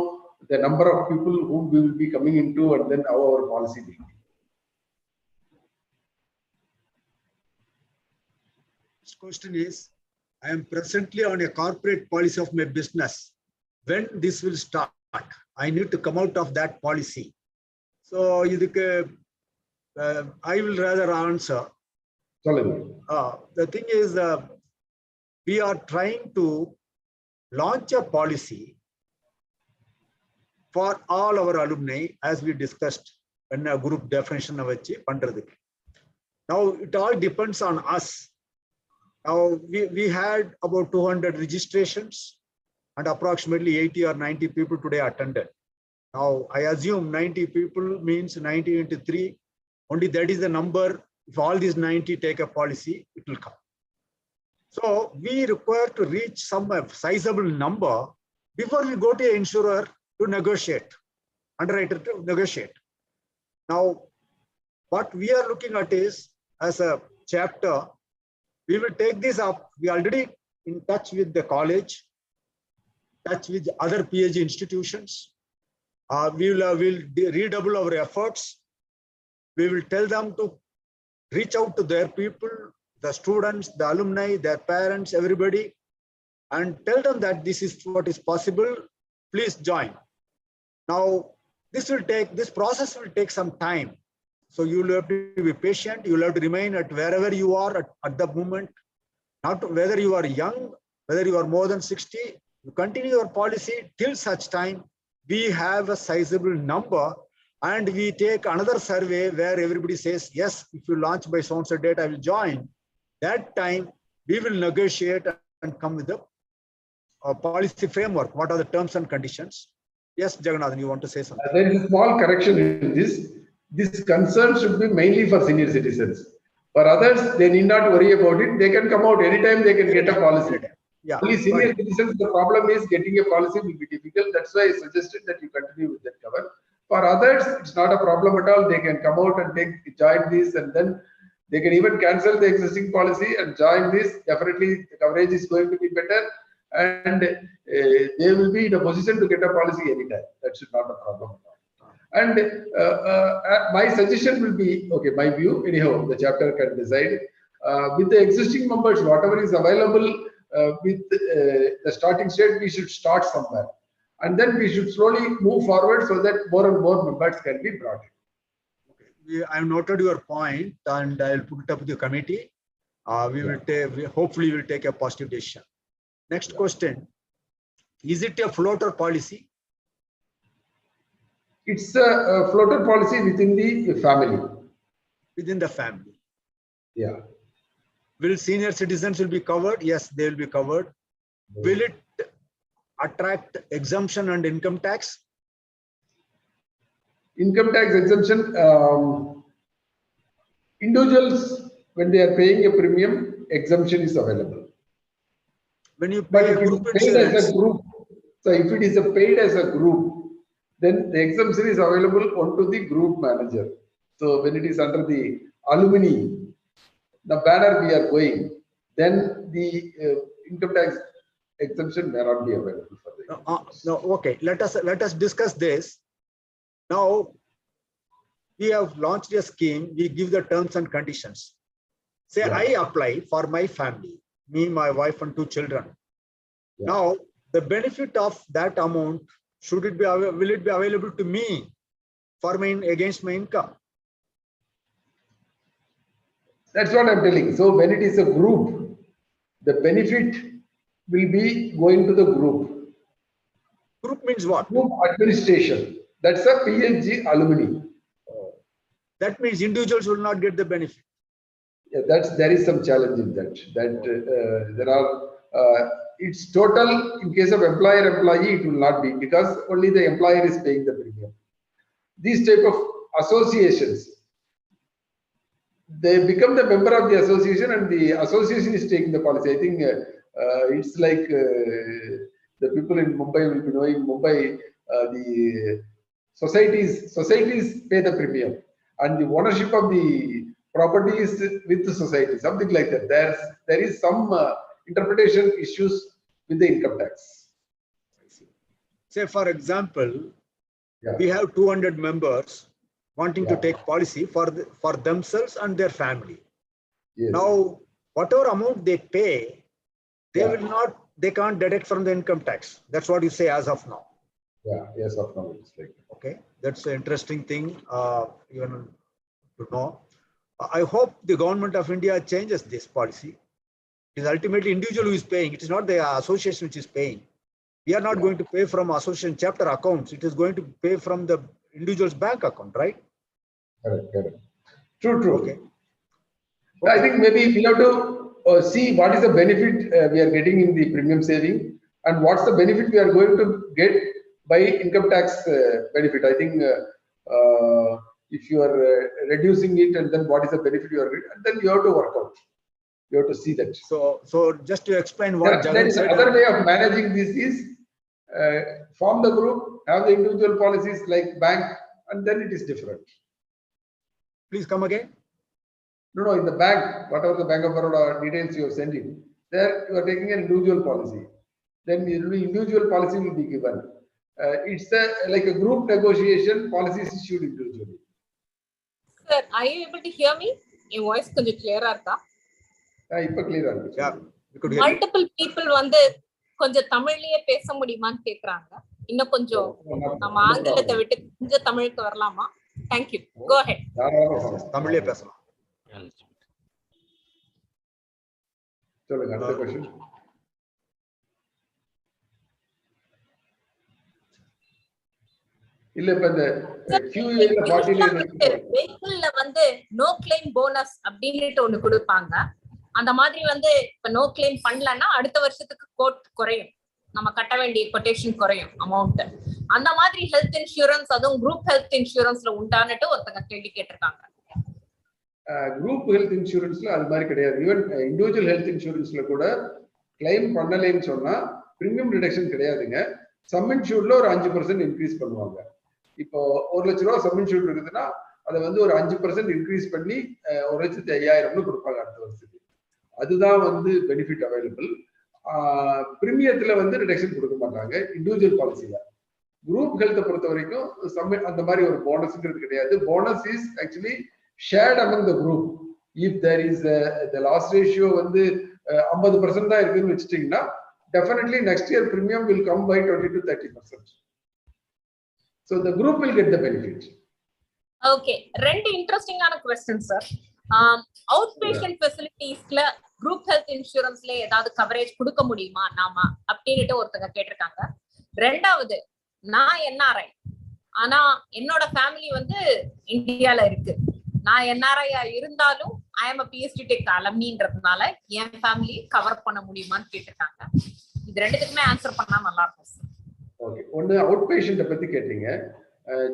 the number of people whom we will be coming into and then how our policy will be. This question is, I am presently on a corporate policy of my business. When this will start? I need to come out of that policy. So I will rather answer. The thing is, we are trying to launch a policy for all our alumni, as we discussed in a group definition of pandradhukku. Now it all depends on us. Now we had about 200 registrations and approximately 80 or 90 people today attended. Now I assume 90 people means 90 into 3. Only that is the number. If all these 90 take a policy, it will come. So we require to reach some sizable number before we go to an insurer to negotiate, underwriter to negotiate. Now, what we are looking at is, as a chapter, we will take this up. We are already in touch with the college, touch with other PSG institutions. We will redouble our efforts. We will tell them to reach out to their people, the students, the alumni, their parents, everybody, and tell them that this is what is possible. Please join. Now, this process will take some time. So you will have to be patient. You will have to remain at wherever you are at the moment. Not whether you are young, whether you are more than 60, you continue your policy till such time we have a sizable number, and we take another survey where everybody says, yes, if you launch by so-and-so date, I will join. That time we will negotiate and come with the policy framework. What are the terms and conditions? Yes, Jagannathan, you want to say something? There is a small correction in this. This concern should be mainly for senior citizens. For others, they need not worry about it. They can come out anytime, they can get a policy. Yeah. Only senior citizens, the problem is getting a policy will be difficult. That's why I suggested that you continue with that cover. For others, it's not a problem at all. They can come out and join this, and then they can even cancel the existing policy and join this. Definitely, the coverage is going to be better, and they will be in a position to get a policy anytime. That should not be a problem at all. And my suggestion will be, okay, my view, anyhow, the chapter can decide. With the existing members, whatever is available with the starting state, we should start somewhere. And then we should slowly move forward so that more and more members can be brought in. Okay. I have noted your point, and I will put it up with the committee. Hopefully we will take a positive decision. Next question: is it a floater policy? It's a floater policy within the family. Within the family. Yeah. Will senior citizens will be covered? Yes, they will be covered. Will it attract exemption and income tax? Income tax exemption, individuals, when they are paying a premium, exemption is available. When you pay a group insurance, as a group, so if it is paid as a group, then the exemption is available onto the group manager. So when it is under the alumni, the banner we are going, then the income tax exemption may not be available for the no, okay. Let us discuss this. Now we have launched a scheme. We give the terms and conditions. Say I apply for my family, me, my wife, and 2 children. Now the benefit of that amount, will it be available to me for against my income? That's what I'm telling. So when it is a group, the benefit will be going to the group. Group means what? Group administration. That's a PSG alumni. That means individuals will not get the benefit. Yeah, there is some challenge in that. There are it's total. In case of employer-employee, it will not be, because only the employer is paying the premium. These type of associations, they become the member of the association, and the association is taking the policy. I think it's like the people in Mumbai will be knowing. Mumbai, the societies pay the premium, and the ownership of the property is with the society, something like that. There is some interpretation issues with the income tax. Say, for example, we have 200 members wanting to take policy for themselves and their family. Yes. Now, whatever amount they pay, they can't deduct from the income tax. That's what you say as of now. Yeah, yes, of now it's like that. Okay, that's an interesting thing even to know. I hope the government of India changes this policy. It is ultimately individual who is paying. It is not the association which is paying. We are not going to pay from association chapter accounts. It is going to pay from the individual's bank account, right? Correct. True. Okay. I think maybe we have to see what is the benefit we are getting in the premium saving, and what's the benefit we are going to get by income tax benefit. I think if you are reducing it, and then what is the benefit you are getting, and then you have to work out. You have to see that. So just to explain what there is another way of managing this is form the group, have the individual policies like bank, and then it is different. Please come again. No, in the bank, whatever the Bank of Baroda details you have sent in, there you are taking an individual policy. Then individual policy will be given. It's like a group negotiation, policies issued individually. Sir, are you able to hear me? Your voice is clear. Multiple people கொஞ்சம் தமிழ்லயே பேச முடியுமான்னு கேக்குறாங்க. இன்னும் கொஞ்சம் நம்ம ஆங்கிலத்தை விட்டு கொஞ்சம் தமிழுக்கு வரலாமா? Thank you. Go ahead. தமிழ்லயே பேசலாம். சொல்லுங்க, அடுத்த क्वेश्चन. இல்ல இப்ப இந்த QA ல 40 வெஹிக்கிள்ல நோ கிளைம் போனஸ் அப்படின்னுட்டு ஒன்னு கொடுப்பாங்க. அந்த மாதிரி இப்ப நோ கிளைம் பண்ணலன்னா அடுத்த வருஷத்துக்கு கோட் குறையும், நம்ம கட்ட வேண்டிய கொட்டேஷன் குறையும் அமௌண்ட். அந்த மாதிரி ஹெல்த் இன்சூரன்ஸ், அதுவும் குரூப் ஹெல்த் இன்சூரன்ஸ்ல உண்டானுட்டு ஒருத்தங்க கேள்வி கேட்டிருக்காங்க. குரூப் ஹெல்த் இன்சூரன்ஸ்ல அது மாதிரி கிடையாது. ஈவன் இண்டிவிஜுவல் ஹெல்த் இன்சூரன்ஸ்ல கூட கிளைம் பண்ணலைன்னு சொன்னா பிரீமியம் ரிடக்ஷன் கிடையாதுங்க. சம் இன்சூர்ட்ல ஒரு 5% இன்க்ரீஸ் பண்ணுவாங்க. இப்போ 1 லட்ச ரூபா சம் இன்சூர்ட் இருக்குதுன்னா அதை வந்து ஒரு 5% இன்க்ரீஸ் பண்ணி 1,05,000 கொடுப்பாங்க அடுத்த வருஷத்துக்கு. அதுதான் வந்து பெனிஃபிட் அவைலபிள். பிரீமியத்துல வந்து ரிடக்ஷன் கொடுக்க மாட்டாங்க இண்டிவிஜுவல் பாலிசியில. குரூப் ஹெல்த்தை பொறுத்த வரைக்கும் அந்த மாதிரி ஒரு போனஸ்ங்கிறது கிடையாது. Bonus is actually shared among the group. If there is the loss ratio வந்து 50% தான் இருக்குன்னு வச்சுட்டீங்கன்னா definitely next year premium will come by 20 to 30%. So the group will get the benefit. Okay, ரெண்டு இன்ட்ரெஸ்டிங்கான क्वेश्चन சார். அவுட் பேஷண்ட் ஃபெசிலிட்டிஸ்ல group health இன்சூரன்ஸ்ல ஏதாவது coverage கொடுக்க முடியுமா நாம அப்படினு ஒருத்தங்க கேட்டிருக்காங்க. ரெண்டாவது, நான் என்ஆர்ஐ, ஆனா என்னோட ஃபேமிலி வந்து இந்தியால இருக்கு. நான் என்ஆர்ஐ இருந்தாலும் ஐ எம் பிஎஸ்டி டெக் அலம்னின்றதுனால என் ஃபேமிலி கவர் பண்ண முடியுமான்னு கேட்டிருக்காங்க. இது ரெண்டுத்துக்குமே ஆன்சர் பண்ணா நல்லா இருக்கும் சார். ஓகே, ஒன்னு அவுட் பேஷண்ட்டை பத்தி கேட்டீங்க.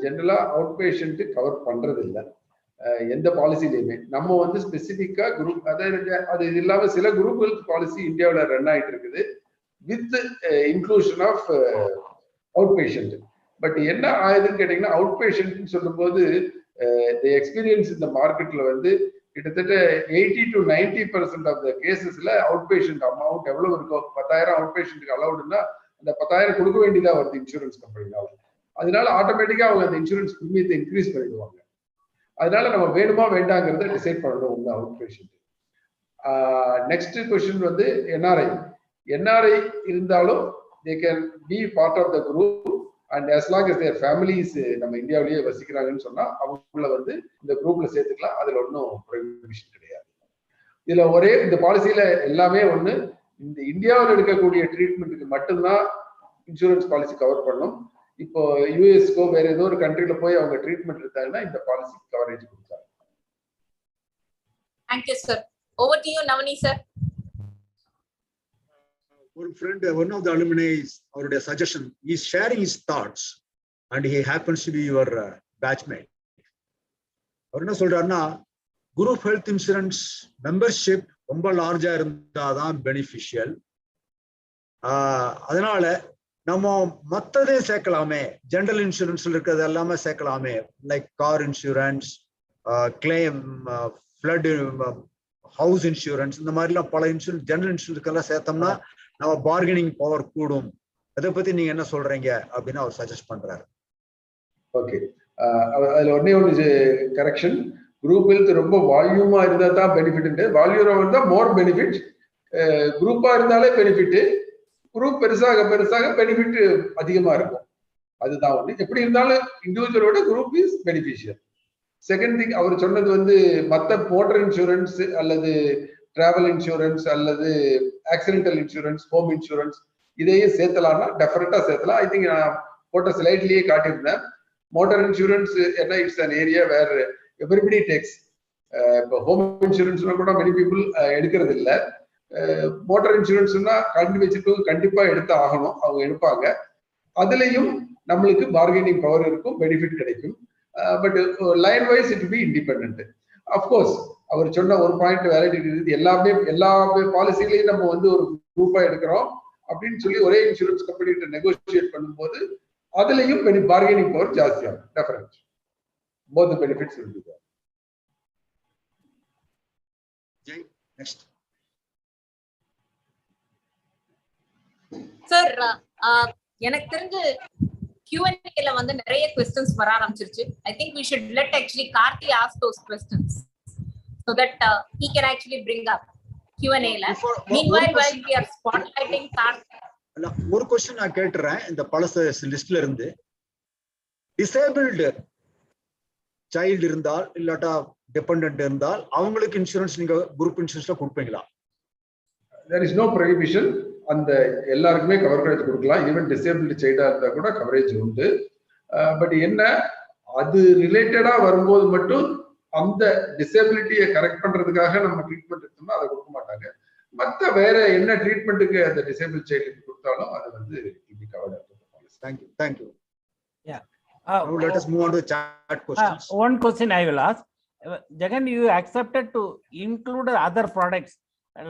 ஜெனரலா அவுட் பேஷண்ட் கவர் பண்றது இல்லை எந்த பாலிசிலையுமே. நம்ம வந்து ஸ்பெசிபிக்கா குரூப் அது இல்லாம சில குரூப் ஹெல்த் பாலிசி இந்தியாவில் ரன் ஆயிட்டு இருக்குது with inclusion of out patient. பட் என்ன ஆயுதுன்னு கேட்டீங்கன்னா அவுட் பேஷண்ட் சொல்லும் போது the experience in the marketல வந்து கிட்டத்தட்ட 80 to 90% ஆஃப் த கேசஸ்ல அவுட் பேஷண்ட் அமௌண்ட் எவ்வளவு இருக்கும், 10,000 அவுட் பேஷண்ட்டுக்கு அலௌடுன்னா அந்த 10,000 கொடுக்க வேண்டியதா வருது இன்சூரன்ஸ் கம்பெனினால. அதனால ஆட்டோமேட்டிக்கா அவங்க அந்த இன்சூரன்ஸ் பிரீமியத்தை இன்க்ரீஸ் பண்ணிடுவாங்க. அதனால நம்ம வேணுமா வேண்டாங்கிறத டிசைட் பண்ணணும் உங்க அவுட் பேஷண்ட். நெக்ஸ்ட் கொஸ்டின் வந்து என்ஆர்ஐ இருந்தாலும் they can be part of the group and as long as their families நம்ம இந்தியாவிலேயே வசிக்கிறாங்கன்னு சொன்னா அவங்கள வந்து இந்த குரூப்ல சேர்த்துக்கலாம். அதுல ஒன்றும் ப்ரொஹிபிஷன் கிடையாது. இதுல ஒரே இந்த பாலிசியில எல்லாமே ஒண்ணு, இந்த இந்தியாவில் எடுக்கக்கூடிய ட்ரீட்மெண்ட்டுக்கு மட்டும்தான் இன்சூரன்ஸ் பாலிசி கவர் பண்ணும். இப்போ யூஎஸ்கோ வேற ஏதோ ஒரு கண்ட்ரில போய் அவங்க ட்ரீட்மெண்ட் எடுத்தாங்கன்னா இந்த பாலிசி கவரேஜ் கொடுத்தாங்க. Thank you sir. Over to you Navani sir. One friend, one of the alumni, அவருடைய suggestion, he is sharing his thoughts and he happens to be your batchmate. அவர் என்ன சொல்றாருன்னா, குரூப் ஹெல்த் இன்சூரன்ஸ் மெம்பர்ஷிப் ரொம்ப லார்ஜா இருந்தாதான் beneficial. அதனால நம்ம மற்றதே சேர்க்கலாமே, general இன்சூரன்ஸ்ல இருக்கிறது எல்லாமே சேர்க்கலாமே, like car insurance, claim, flood, house insurance, இந்த மாதிரிலாம் பல இன்சூரன்ஸ் ஜெனரல் இன்சூரன்ஸ்க்கெல்லாம் சேர்த்தோம்னா நம்ம பார்கெனிங் பவர் கூடும். அதை பத்தி நீங்க என்ன சொல்றீங்க அப்படின்னு அவர் சஜஸ்ட் பண்றாரு. ஓகே, அதுல ஒண்ணு கரெக்ஷன். குரூப் ஹெல்த் ரொம்ப வால்யூமா இருந்தா தான் பெனிஃபிட். வால்யூமா இருந்தா மோர் பெனிஃபிட். குரூப்பா இருந்தாலே பெனிஃபிட். குரூப் பெருசாக பெனிஃபிட் அதிகமா இருக்கும். அதுதான் ஒண்ணு. எப்படி இருந்தாலும் இண்டிவிஜுவலோட group is beneficial. Second thing, அவர் சொன்னது வந்து மற்ற மோட்டர் இன்சூரன்ஸ் அல்லது டிராவல் இன்சூரன்ஸ் அல்லது ஆக்சிடென்டல் இன்சூரன்ஸ், ஹோம் இன்சூரன்ஸ் இதையும் சேர்த்தலாம்னா டெஃபினட்டா சேர்த்தலாம். ஐ திங்க் நான் போட்ட ஸ்லைட்லயே காட்டியிருந்தேன். மோட்டார் இன்சூரன்ஸ் என்ன, it's an area where everybody takes. இப்போ ஹோம் இன்சூரன்ஸ்னா கூட மெனி பீப்புள் எடுக்கிறது இல்லை. மோட்டார் இன்சூரன்ஸ்னா கண்டிப்பா எடுத்து ஆகணும், அவங்க எடுப்பாங்க. அதுலயும் நம்மளுக்கு பார்கெனிங் பவர் இருக்கும், பெனிஃபிட் கிடைக்கும். But line wise it be independent. Of course அவர் சொன்ன ஒரு பாயிண்ட் வேலிடிட்டி இருக்குது. எல்லா பாலிசிகளையும் நம்ம வந்து ஒரு குரூப்பா எடுக்கிறோம் அப்படின்னு சொல்லி ஒரே இன்சூரன்ஸ் கம்பெனிகிட்ட நெகோசியேட் பண்ணும்போது அதுலயும் பார்கெனிங் பவர் ஜாஸ்தியாகும். Difference both the benefits will be there. Next. Sir, எனக்கு தெரிஞ்சு Q&A ல வந்து நிறைய questions வர ஆரம்பிச்சிருச்சு. I think we should let actually Karthi ask those questions so that he can actually bring up Q&A ல. Meanwhile, while we are spotlighting Karthi. ஒரு question நான் கேட்றேன். இந்த பழச லிஸ்ட்ல இருந்து டிசேபிள்டு சைல்டு இருந்தால் இல்லாட்டா டிபெண்டன்ட் இருந்தால் அவங்களுக்கு இன்சூரன்ஸ் நீங்க குரூப் இன்சூரன்ஸ்ல கொடுப்பீங்களா? There is no prohibition. அந்த எல்லாருக்குமே கவரேஜ் கொடுக்கலாம். ஈவன் டிசேபிள்டு சைல்டா இருந்தா கூட கவரேஜ் உண்டு. பட் என்ன, அது ரிலேட்டடா வரும்போது மட்டும் அந்த டிசேபிலிட்டியை கரெக்ட் பண்றதுக்காக நம்ம ட்ரீட்மெண்ட் எடுத்தோம்னா அதை கொடுக்க மாட்டாங்க. மற்ற வேற என்ன ட்ரீட்மெண்ட்டுக்கு அந்த டிசேபிள் சைல்டுக்கு கொடுத்தாலும் அது வந்து இப்படி கவர் ஆகும். Thank you. Yeah. Let us move on to the chat questions. One question I will ask. Jagan, you accepted to include other products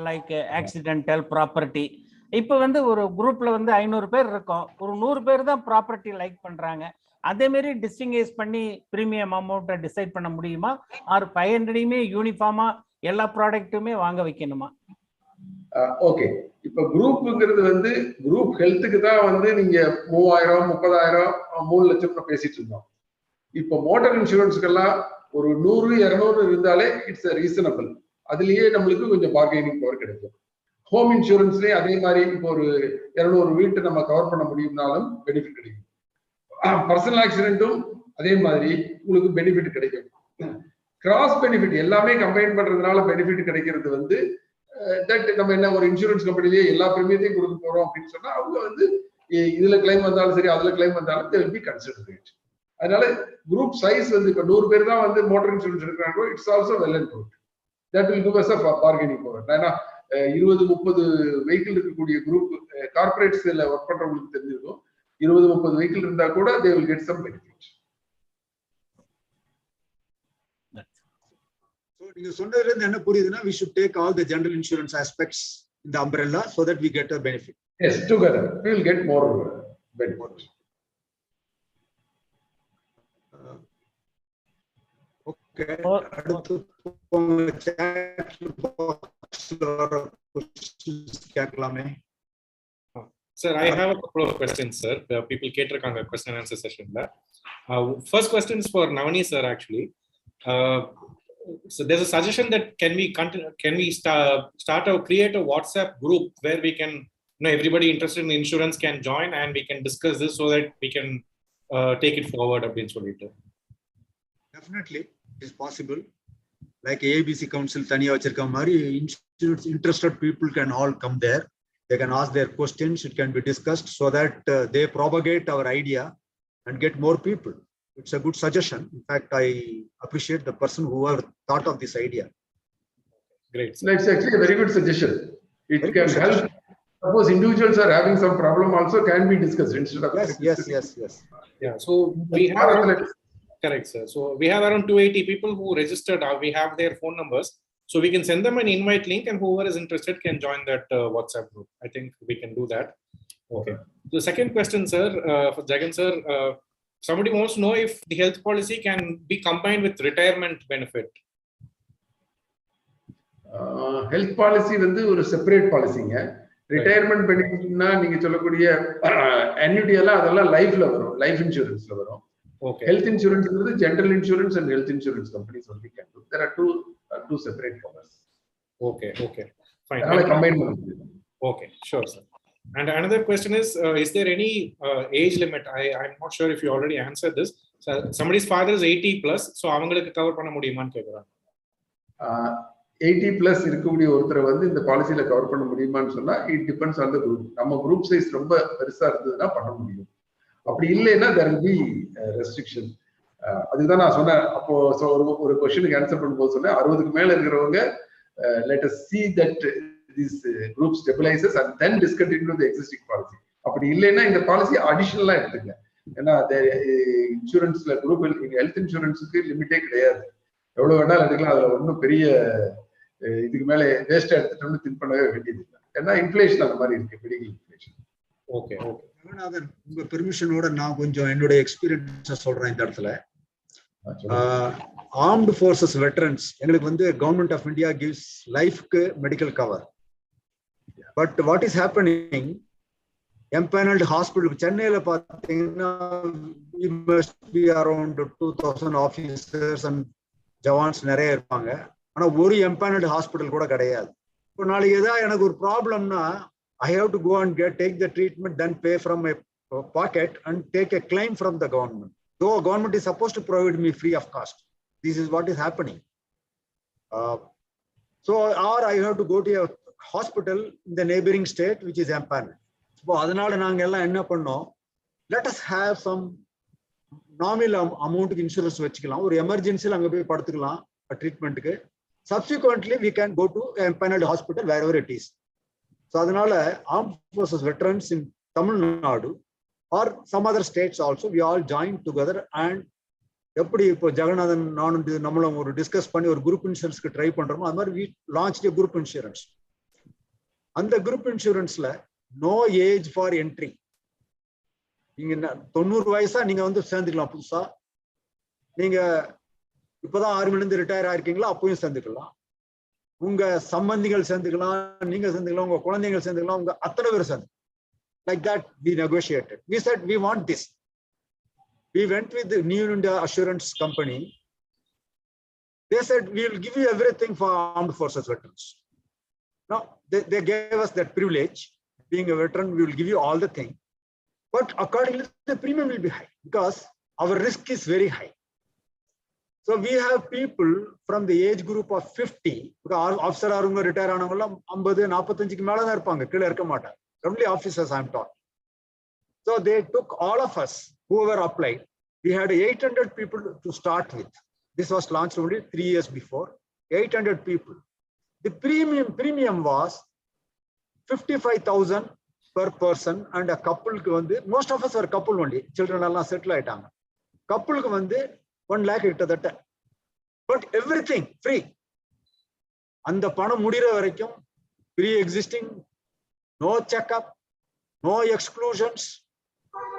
like accidental property. இப்போ வந்து ஒரு குரூப்ல வந்து 500 பேர் இருக்கும், ஒரு 100 பேர் தான் ப்ராப்பர்ட்டி லைக் பண்றாங்க. அதே மாதிரி டிஸ்டிங்கைஸ் பண்ணி பிரீமியம் அமௌண்ட்டை டிசைட் பண்ண முடியுமா? ஆர் 500யுமே யூனிஃபார்மா எல்லா ப்ராடக்ட்டுமே வாங்க வைக்கணுமா? ஓகே, இப்ப குரூப்புங்கிறது வந்து குரூப் ஹெல்த்துக்கு தான் வந்து நீங்க 3000, 30,000, 3 லட்சம் பேசிட்டு இருந்தோம். இப்போ மோட்டார் இன்சூரன்ஸ்க்கெல்லாம் ஒரு 100, 200 இருந்தாலே இட்ஸ் ரீசனபிள். அதுலயே நம்மளுக்கு கொஞ்சம் பார்கெனிங் பவர் கிடைக்கும். ஹோம் இன்சூரன்ஸ்லயே அதே மாதிரி இப்போ ஒரு 200 வீட்டை நம்ம கவர் பண்ண முடியும்னாலும் பெனிஃபிட் கிடைக்கும். பர்சனல் ஆக்சிடென்ட்டும் அதே மாதிரி உங்களுக்கு பெனிஃபிட் கிடைக்கும். கிராஸ் பெனிஃபிட் எல்லாமே கம்பைன் பண்றதுனால பெனிஃபிட் கிடைக்கிறது வந்து தட் நம்ம என்ன ஒரு இன்சூரன்ஸ் கம்பெனிலேயே எல்லா பிரீமியத்தையும் கொடுக்க போறோம் அப்படின்னு சொன்னா அவங்க வந்து இதுல கிளைம் வந்தாலும் சரி அதுல கிளைம் வந்தாலும் they will be considered it. அதனால குரூப் சைஸ் வந்து இப்ப 100 பேர் தான் வந்து மோட்டார் இன்சூரன்ஸ் எடுக்கிறாங்க. It's also well and good. That will give us a bargaining power. ஏன்னா 20-30 வெஹிக்கிள் இருக்கக்கூடிய குரூப் கார்பரேட்ஸ்ல ஒர்க் பண்றவங்களுக்கு தெரிஞ்சிருக்கும். 20-30 வெஹிக்கிள் இருந்தா கூட they will get some benefit. So நீங்க சொன்னதுல இருந்து என்ன புரியுதுன்னா we should take all the general insurance aspects in the umbrella so that we get a benefit. Yes, together we will get more benefit. Okay. அடுத்து chat box கேட்கலாமே. Sir, I have a couple of questions, sir. The people கேட்டிருக்காங்க question and answer sessionல. First question is for Navani sir actually. So there's a suggestion that can we start or create a WhatsApp group where we can, everybody interested in insurance can join and we can discuss this so that we can take it forward அப்படின்னு சொல்லிட்டு. Definitely it is possible. Like ABC council தனியா வச்சிருக்க மாதிரி insurance interested people can all come there. They can ask their questions, it can be discussed so that they propagate our idea and get more people. It's a good suggestion. In fact, I appreciate the person who have thought of this idea. Great. It's actually a very good suggestion. It can help. Suppose individuals are having some problem also can be discussed instead of yes. Yeah. So we have correct, sir. So we have around 280 people who registered. We have their phone numbers. So we can send them an invite link and whoever is interested can join that WhatsApp group. I think we can do that. Okay. The second question, sir, for Jagan sir, somebody wants to know if the health policy can be combined with retirement benefit. Health policy வந்து ஒரு separate பாலிசிங்க. Retirement பெனிஃபிட்னா நீங்க சொல்லக்கூடிய annuity எல்லாம் அதெல்லாம் லைஃப்ல வரும், life இன்சூரன்ஸ்ல வரும். Okay. Health insurance is general insurance and health insurance companies only can do. There are two separate covers. Okay. Fine. Combine. Okay, sure, sir. And another question is there any age limit? I'm not sure if you already answered this. So somebody's father is 80 plus, so அவங்களுக்கு cover பண்ண முடியுமான்னு கேக்குறாங்க. 80 plus இருக்கக்கூடிய ஒருத்தரை வந்து இந்த பாலிசில cover பண்ண முடியுமான்னு சொன்னா it depends on the group. நம்ம குரூப் சைஸ் ரொம்ப பெருசா இருந்ததுன்னா பண்ண முடியும். அப்படி இல்லைன்னா there will be restriction. அதுதான் நான் சொன்னேன். அப்போ ஒரு क्वेश्चனுக்கு ஆன்சர் பண்ணும்போது சொன்னேன் 60க்கு மேல இருக்கிறவங்க let us see that this group stabilizes and then discontinue the existing policy. அப்படி இல்லைன்னா இந்த பாலிசி அடிஷனலா எடுத்துங்க. ஏன்னா இன்சூரன்ஸ்ல குரூப் ஹெல்த் இன்சூரன்ஸுக்கு லிமிட்டே கிடையாது. எவ்வளவு வேணாலும் எடுக்கலாம். அதுல ஒன்றும் பெரிய இதுக்கு மேல வேஸ்டா எடுத்துட்டோம்னு திங்க் பண்ணவே வேண்டியது இல்லை. ஏன்னா இன்ஃபிளேஷன் அந்த மாதிரி இருக்கு, மெடிக்கல் இன்ஃபிளேஷன். ஓகே. உங்க பெர்மிஷனோட நான் கொஞ்சம் என்னுடைய எக்ஸ்பீரியன்ஸ் சொல்றேன் இந்த இடத்துல. ஆர்ம்டு ஃபோர்ஸஸ் வெட்டரன்ஸ் எங்களுக்கு வந்து கவர்மெண்ட் ஆஃப் இந்தியா கிவ்ஸ் லைஃப்க்கு medical cover. But what is happening, empanelled hospital சென்னையில பார்த்தீங்கன்னா அரௌண்ட் 2000 ஆஃபீஸர்ஸ் அண்ட் ஜவான்ஸ் நிறைய இருப்பாங்க. ஆனா ஒரு எம்பேனல்டு ஹாஸ்பிட்டல் கூட கிடையாது. இப்போ நாளைக்கு ஏதாவது எனக்கு ஒரு ப்ராப்ளம்னா I have to go and take the treatment, then pay from my pocket and take a claim from the government. Though government is supposed to provide me free of cost. This is what is happening. So, or I have to go to a hospital in the neighboring state which is empaneled. So, அதனால நாங்க எல்லாம் என்ன பண்ணோம், let us have some nominal amount of insurance வச்சுக்கலாம். ஒரு எமர்ஜென்சில அங்க போய் படுத்துக்கலாம் ட்ரீட்மெண்ட்டுக்கு. Subsequently, we can go to empaneled hospital wherever it is. So அதனால armed forces veterans in Tamil Nadu or some other states also, we all joined together and எப்படி இப்போ ஜெகநாதன் நானும் நம்மளும் ஒரு டிஸ்கஸ் பண்ணி ஒரு குரூப் இன்சூரன்ஸ்க்கு ட்ரை பண்றோமோ அது மாதிரி we launched a group insurance. அந்த group இன்சூரன்ஸ்ல no age for entry. நீங்க 90 வயசா நீங்க வந்து சேர்ந்துக்கலாம். புதுசா நீங்க இப்பதான் ஆர்மில இருந்து ரிட்டையர் ஆயிருக்கீங்களா, அப்பவும் சேர்ந்துக்கலாம். உங்க சம்பந்திகள் சேர்ந்துக்கலாம், நீங்க சேர்ந்துக்கலாம், உங்க குழந்தைகள் சேர்ந்துக்கலாம், உங்க அத்தனை பேர் சேர்ந்து. Like that we negotiated. We said we want this. We went with the New India Assurance Company. They said we will give you everything for armed forces veterans. Now they gave us that privilege. Being a veteran, we will give you all the thing. But accordingly, the premium will be high because our risk is very high. So we have people from the age group of 50. Because officer arunga retire aanavanga 50 45 ku mela da irupanga, kila irka maata. Only officers I am taught. So they took all of us whoever applied. We had 800 people to start with. This was launched only 3 years before. 800 people. The premium was 55,000 per person, and a couple ku vandu, most of us were couple only, children alla settle aitanga. Couple ku vandu 1 lakh ittadatta. But everything free. And the panam mudira varaikum pre-existing, no checkup, no exclusions,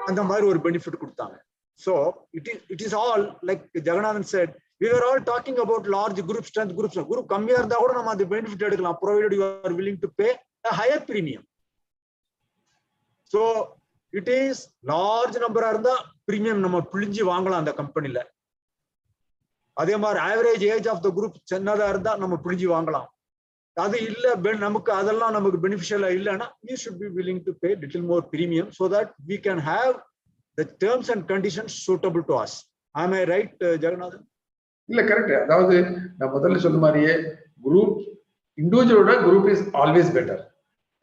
and the mari or benefit kudutanga. So it is all like Jagannathan said, we were all talking about large group strength groups. Group kammiya irundha kuda nama the benefit edukalam, provided you are willing to pay a higher premium. So it is large number irundha premium nama pulinji vaangalam and company la. அதே மாதிரி average age of the group சின்னதா இருந்தா நம்ம புரிஞ்சு வாங்கலாம். அது இல்ல நமக்கு அதெல்லாம் நமக்கு பெனிஃபிஷியலா இல்லைன்னா we should be willing to pay little more premium so that we can have the terms and conditions suitable to us. Am I right, Jagannathan? இல்ல கரெக்ட். அதாவது நான் முதல்ல சொன்ன மாதிரியே குரூப் இண்டிவிஜுவலோட குரூப் இஸ் ஆல்வேஸ் பெட்டர்.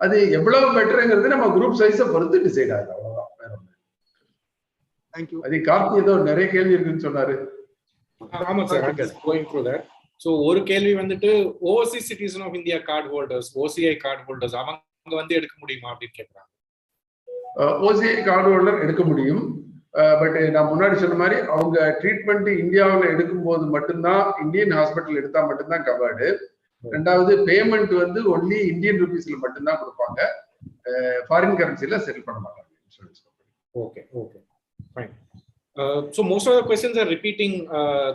அது எவ்வளவு பெட்டர்ங்கிறது நம்ம குரூப் சைஸை பொறுத்து டிசைட் ஆகுது. அவ்வளவுதான், வேற ஒண்ணு. தேங்க்யூ. அது கார்த்தி ஏதோ நிறைய கேள்வி இருக்குன்னு சொன்னாரு. ஆமா sir, I'm just going through that. So ஒரு கேள்வி வந்துட்டு overseas citizen of India card holders, OCI card holders அவங்க வந்து எடுக்க முடியுமா அப்படின்னு கேக்குறாங்க. OCI கார்டு ஹோல்டர் எடுக்க முடியும். பட் நான் முன்னாடி சொன்ன மாதிரி அவங்க ட்ரீட்மெண்ட் இந்தியாவில் எடுக்கும் போது மட்டும்தான், இந்தியன் ஹாஸ்பிட்டல் எடுத்தா மட்டும்தான் கவர்டு. ரெண்டாவது பேமெண்ட் வந்து ஒன்லி இந்தியன் ருபீஸ்ல மட்டும்தான் கொடுப்பாங்க, ஃபாரின் கரன்சில செட்டில் பண்ண மாட்டாங்க insurance company. Okay okay fine. So most of the questions are repeating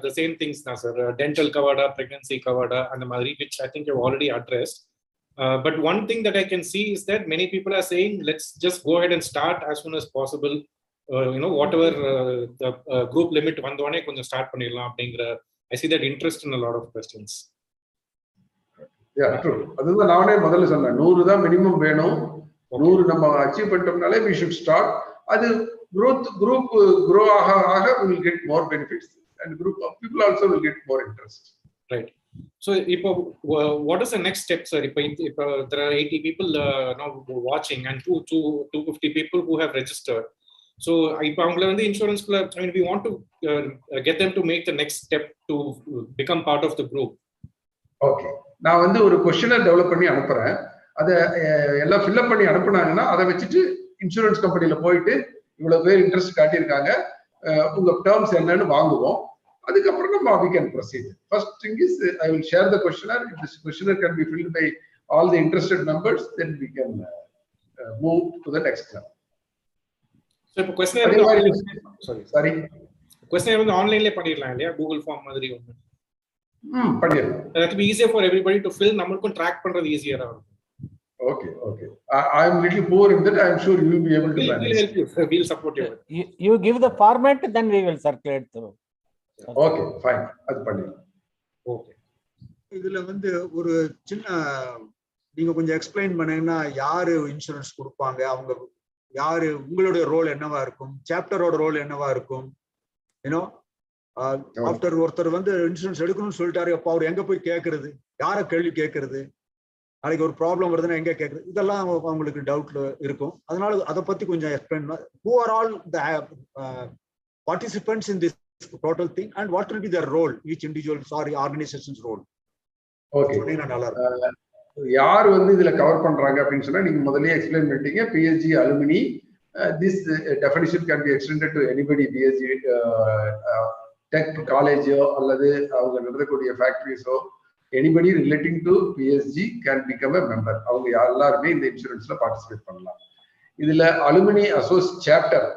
the same things now, sir. Dental covered, pregnancy covered, and the madri, which I think you've already addressed. But one thing that I can see is that many people are saying, let's just go ahead and start as soon as possible. Whatever the group limit vandone konjam start panniralam abingra. I see that interest in a lot of questions. Yeah, true. Adudha naane modalla sonna 100 da minimum venum. 100 நம்ம achieve பண்ணிட்டோம்னாலே we should start. அது group grow aga will get more benefits, and group of people also will get more interest. Right. So what is the next step, sir? If there are 80 people now watching and 250 people who have registered, so if avanga vandu insurance club, I mean, we want to get them to make the next step to become part of the group. Okay, நான் வந்து ஒரு questionnaire develop பண்ணி அனுப்புறேன். அதை எல்லாம் fill up பண்ணி அனுப்புனாங்கன்னா அதை வச்சுட்டு இன்சூரன்ஸ் கம்பெனில போயிட்டு இவ்வளவு பேர் இன்ட்ரெஸ்ட் காட்டியிருக்காங்க, உங்க டேர்ம்ஸ் என்னன்னு வாங்குவோம். அதுக்கப்புறம் நம்ம we can proceed. First thing is I will share the questionnaire. If this questionnaire can be filled by all the interested members, then we can move to the next level. So இப்போ questionnaire sorry questionnaire வந்து ஆன்லைன்லயே பண்ணிடலாம் இல்லையா, Google form மாதிரி ஒன்னு பண்ணிடலாம். that will be easier for everybody to fill, நம்மளுக்கும் track பண்றது ஈஸியரா இருக்கும். Okay. I am little poor in that. I am sure you will be able to manage. We'll help you. We'll support you. You give the format, then we will circulate through. Okay, fine. அது பண்ணிடலாம். Okay. இதுல வந்து ஒரு சின்ன நீங்க கொஞ்சம் explain பண்ணீங்கன்னா, யாரு இன்சூரன்ஸ் கொடுப்பாங்க, அவங்க யாரு, உங்களுடைய ரோல் என்னவா இருக்கும், சாப்டரோட ரோல் என்னவா இருக்கும், ஆஃப்டர் ஒருத்தர் வந்து இன்சூரன்ஸ் எடுக்கணும்னு சொல்லிட்டாரு, அப்போ அவர் எங்க போய் கேட்கறது, யாரை கேள்வி கேட்கறது, நாளைக்கு ஒரு ப்ராப்ளம் வருதுன்னா எங்க கேட்கறது, இதெல்லாம் அவங்களுக்கு டவுட்ல இருக்கும். அதனால அதை பத்தி கொஞ்சம் explain. Who are all the participants in this total thing and what will be their role, each individual organization's role? Okay, யார் வந்து இதுல கவர் பண்றாங்க அப்படின்னு சொன்னா, நீங்க முதல்லயே எக்ஸ்பிளைன் பண்ணிட்டீங்க. PSG Alumni, this definition can be extended to anybody. PSG tech college அல்லது அவங்க நடத்தக்கூடிய ஃபேக்டரிஸோ, anybody relating to PSG can become a member. அவங்க எல்லாருமே இந்த இன்சூரன்ஸ்ல பார்ட்டிசிபேட் பண்ணலாம். இதுல அலுமினி அசோசியேட் சாப்டர்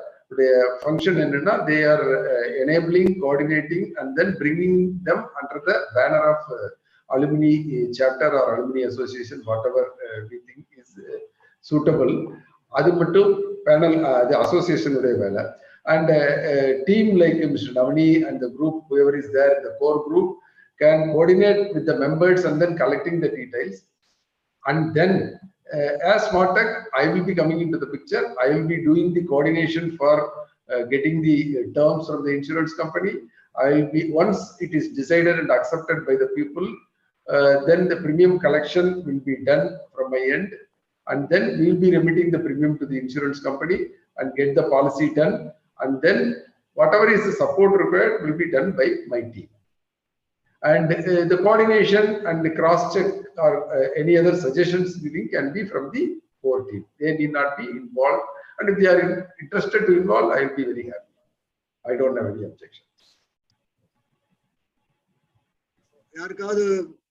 function என்னன்னா they are enabling, coordinating and then bringing them under the banner of alumni chapter or alumni association, whatever we think is suitable. அது மட்டும் panel the association உடைய வேலை. And team like Mr. Navani and the group, whoever is there, the core group can coordinate with the members and then collecting the details. And then as SmartTech, I will be coming into the picture. I will be doing the coordination for getting the terms from the insurance company. I will be, once it is decided and accepted by the people, then the premium collection will be done from my end. And then we will be remitting the premium to the insurance company and get the policy done. And then whatever is the support required will be done by my team. And the coordination and the cross-check or any other suggestions giving can be from the core team. They need not be involved. And if they are interested to involve, I will be very happy. I don't have any objections. யாருக்காவது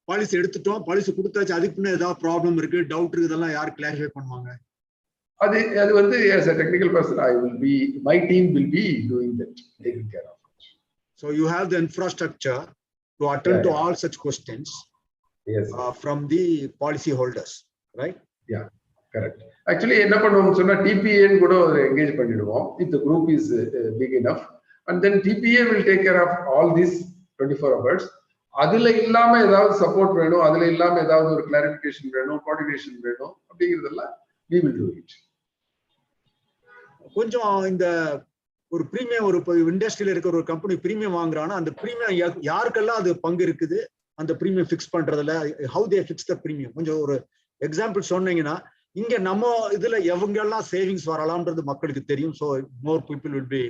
policy எடுத்துட்டோம், policy கொடுத்தாச்சு, அதுக்கு பின்ன ஏதாவது problem இருக்கு, doubt இருக்கு, இதெல்லாம் யார் கிளாரிஃபை பண்ணுவாங்க? அது வந்து as a technical person, my team will be doing that, taking care of it. So you have the infrastructure to attend to all such questions. Yes. From the policy holders, right? Yeah, correct. Actually, என்ன பண்ணுவோம் சொன்னா TPA கூட engage பண்ணிடுவோம் if the group is big enough, and then TPA will take care of all these 24 hours. அதுல இல்லாம ஏதாவது support வேணும், அதுல இல்லாம ஏதாவது ஒரு கிளாரிஃபிகேஷன் வேணும், கோஆர்டினேஷன் வேணும் அப்படிங்கிறதெல்லாம் we will do it. கொஞ்சம் இந்த ஒரு பிரீமியம், ஒரு இண்டஸ்ட்ரியில இருக்கிற ஒரு கம்பெனி பிரீமியம் வாங்குறான்னா அந்த பிரீமியம் யாருக்கெல்லாம் அது பங்கு இருக்குது, அந்த பிரீமியம் ஃபிக்ஸ் பண்றதுல how they fix the premium, கொஞ்சம் ஒரு எக்ஸாம்பிள் சொன்னீங்கன்னா இங்க நம்ம இதுல எவங்க எல்லாம் சேவிங்ஸ் வரலாம்ன்றது மக்களுக்கு தெரியும். So more people will be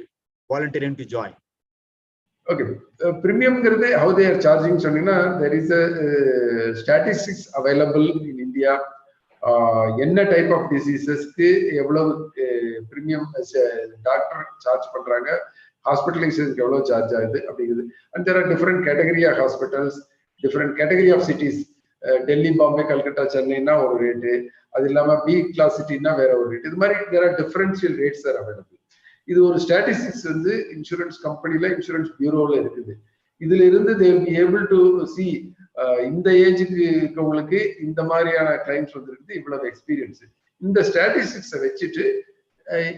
volunteering to join. Okay, premiumங்கிறது how they are charging சொன்னீங்கன்னா there is a statistics available in India. என்ன டைப் ஆஃப் டிசீசஸ்க்கு எவ்வளவு பிரீமியம் டாக்டர் சார்ஜ் பண்றாங்க, ஹாஸ்பிட்டலைசேஷனுக்கு எவ்வளவு சார்ஜ் ஆகுது அப்படிங்கிறது. And there are different category of hospitals, different category of cities. Delhi, Bombay, Calcutta, சென்னைனா ஒரு rate, அது இல்லாம பி கிளாஸ் சிட்டினா வேற ஒரு ரேட். இது மாதிரி there are differential rates are available. இது ஒரு ஸ்டாட்டிஸ்டிக்ஸ் வந்து இன்சூரன்ஸ் கம்பெனில, இன்சூரன்ஸ் பியூரோல இருக்குது. இதுல இருந்து they will be able to see இந்த ஏஜுக்கு இருக்கவங்களுக்கு இந்த மாதிரியான கிளைம்ஸ் வந்துருக்கு, இவ்வளவு எக்ஸ்பீரியன்ஸ். இந்த ஸ்டாட்டிஸ்டிக்ஸை வச்சுட்டு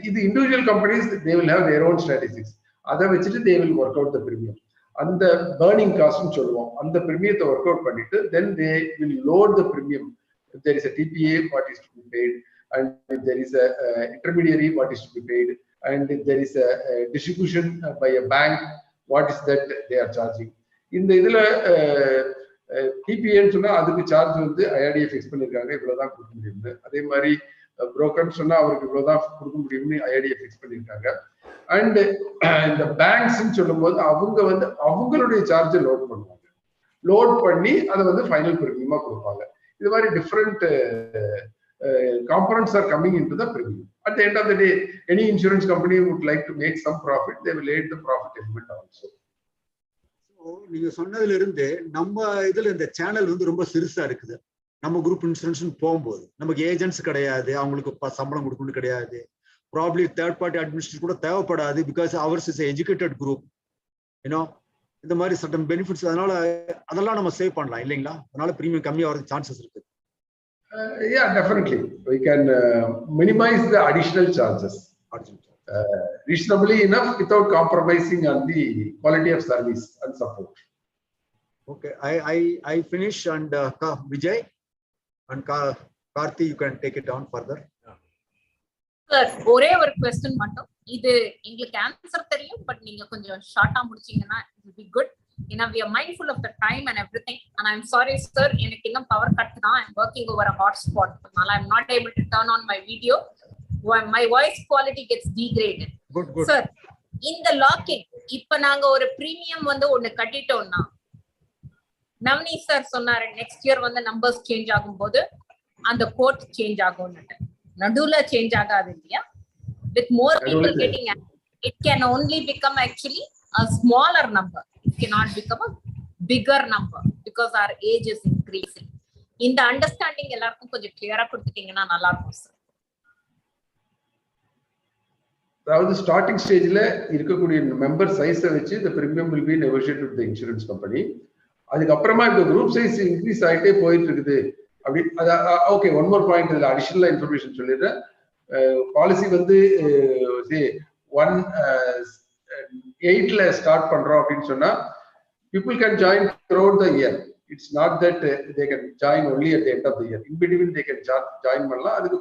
இது individual companies they will have their own statistics. அதை வச்சுட்டு they will work out the premium. அந்த burning காஸ்ட்னு சொல்லுவோம், அந்த பிரீமியத்தை ஒர்க் அவுட் பண்ணிட்டு then they will load the premium. If there is a TPA, what is to be paid, and if there is a intermediary, what is to be paid, and if there is a distribution by a bank, what is that they are charging. இந்த இதுல டிபிஏன்னு சொன்னா அதுக்கு charge வந்து IRDA fix பண்ணிருக்காங்க, இவ்வளவுதான் கொடுக்க முடியும்னு. அதே மாதிரி புரோக்கர்னு சொன்னா அவருக்கு இவ்வளவுதான் கொடுக்க முடியும்னு ஐஆர்டிஏ ஃபிக்ஸ் பண்ணிருக்காங்க. அண்ட் இந்த பேங்க்ஸ்ன்னு சொல்லும் போது அவங்க வந்து அவங்களுடைய சார்ஜை லோட் பண்ணுவாங்க, லோட் பண்ணி அதை வந்து ஃபைனல் பிரீமியமா கொடுப்பாங்க. இது மாதிரி different components are coming into the premium. At the end of the day, any insurance company would like to make some profit, they will add the profit element also. நீங்க சொன்னதுல இருந்து நம்ம இதுல இந்த சேனல் வந்து ரொம்ப சிறுசா இருக்குது. நம்ம குரூப் இன்சூரன்ஸ் போகும்போது நமக்கு ஏஜென்ட்ஸ் கிடையாது, அவங்களுக்கு சம்பளம் கொடுக்கணும் கிடையாது, ப்ராப்ளி தேர்ட் பார்ட்டி அட்மினிஸ்ட்ரேஷன் கூட தேவைப்படாது. Because hours is educated group, you know இந்த மாதிரி சட்டம் பெனிஃபிட்ஸ், அதனால அதெல்லாம் நம்ம சேவ் பண்ணலாம் இல்லைங்களா? அதனால பிரீமியம் கம்மியா வரதுக்கு சான்சஸ் இருக்கு. Yeah, definitely. We can minimize the additional charges reasonably enough without compromising on the quality of service and support. Okay, I finish, and Vijay and Karthi, you can take it down further. Sir, ஒரே ஒரு question மட்டும். இது உங்களுக்கு answer தெரியும், but நீங்க கொஞ்சம் ஷார்ட்டா முடிச்சீங்கன்னா it will be good. We are mindful of the time and everything, and I'm sorry sir, எனக்கு இன்னும் power cut தான். I'm working over a hotspot, so I'm not able to turn on my video. My voice quality gets degraded. Good. Sir, in the locking, இப்ப நாங்க ஒரு premium வந்து ஒன்னு கட்டிட்டோம்னா, Navani sir சொன்னாரு next year வந்து நம்பர்ஸ் சேஞ்ச் ஆகும்போது அந்த கோட் சேஞ்ச் ஆகும்னு. நடுவுல சேஞ்ச் ஆகாது இல்லையா? With more people getting it can only become actually a smaller number. It cannot become a bigger number because our age is increasing. இந்த understanding எல்லாருக்கும் கொஞ்சம் கிளியரா கொடுத்துட்டீங்கன்னா நல்லா இருக்கும் சார். அதாவது ஸ்டார்டிங் ஸ்டேஜ்ல இருக்கக்கூடிய மெம்பர் சைஸை வச்சு the premium will be negotiated with the insurance company. அதுக்கப்புறமா இந்த குரூப் சைஸ் இன்க்ரீஸ் ஆகிட்டே போயிட்டு இருக்குது அப்படி. ஓகே, ஒன் மோர் பாயிண்ட் இதில் அடிஷனலா இன்ஃபர்மேஷன் சொல்லிடுறேன். பாலிசி வந்து 1/8 ஸ்டார்ட் பண்றோம் அப்படின்னு சொன்னா people can join throughout the year. It's not that they can join only at the end of the year. In between they can join பண்ணலாம். அதுக்கு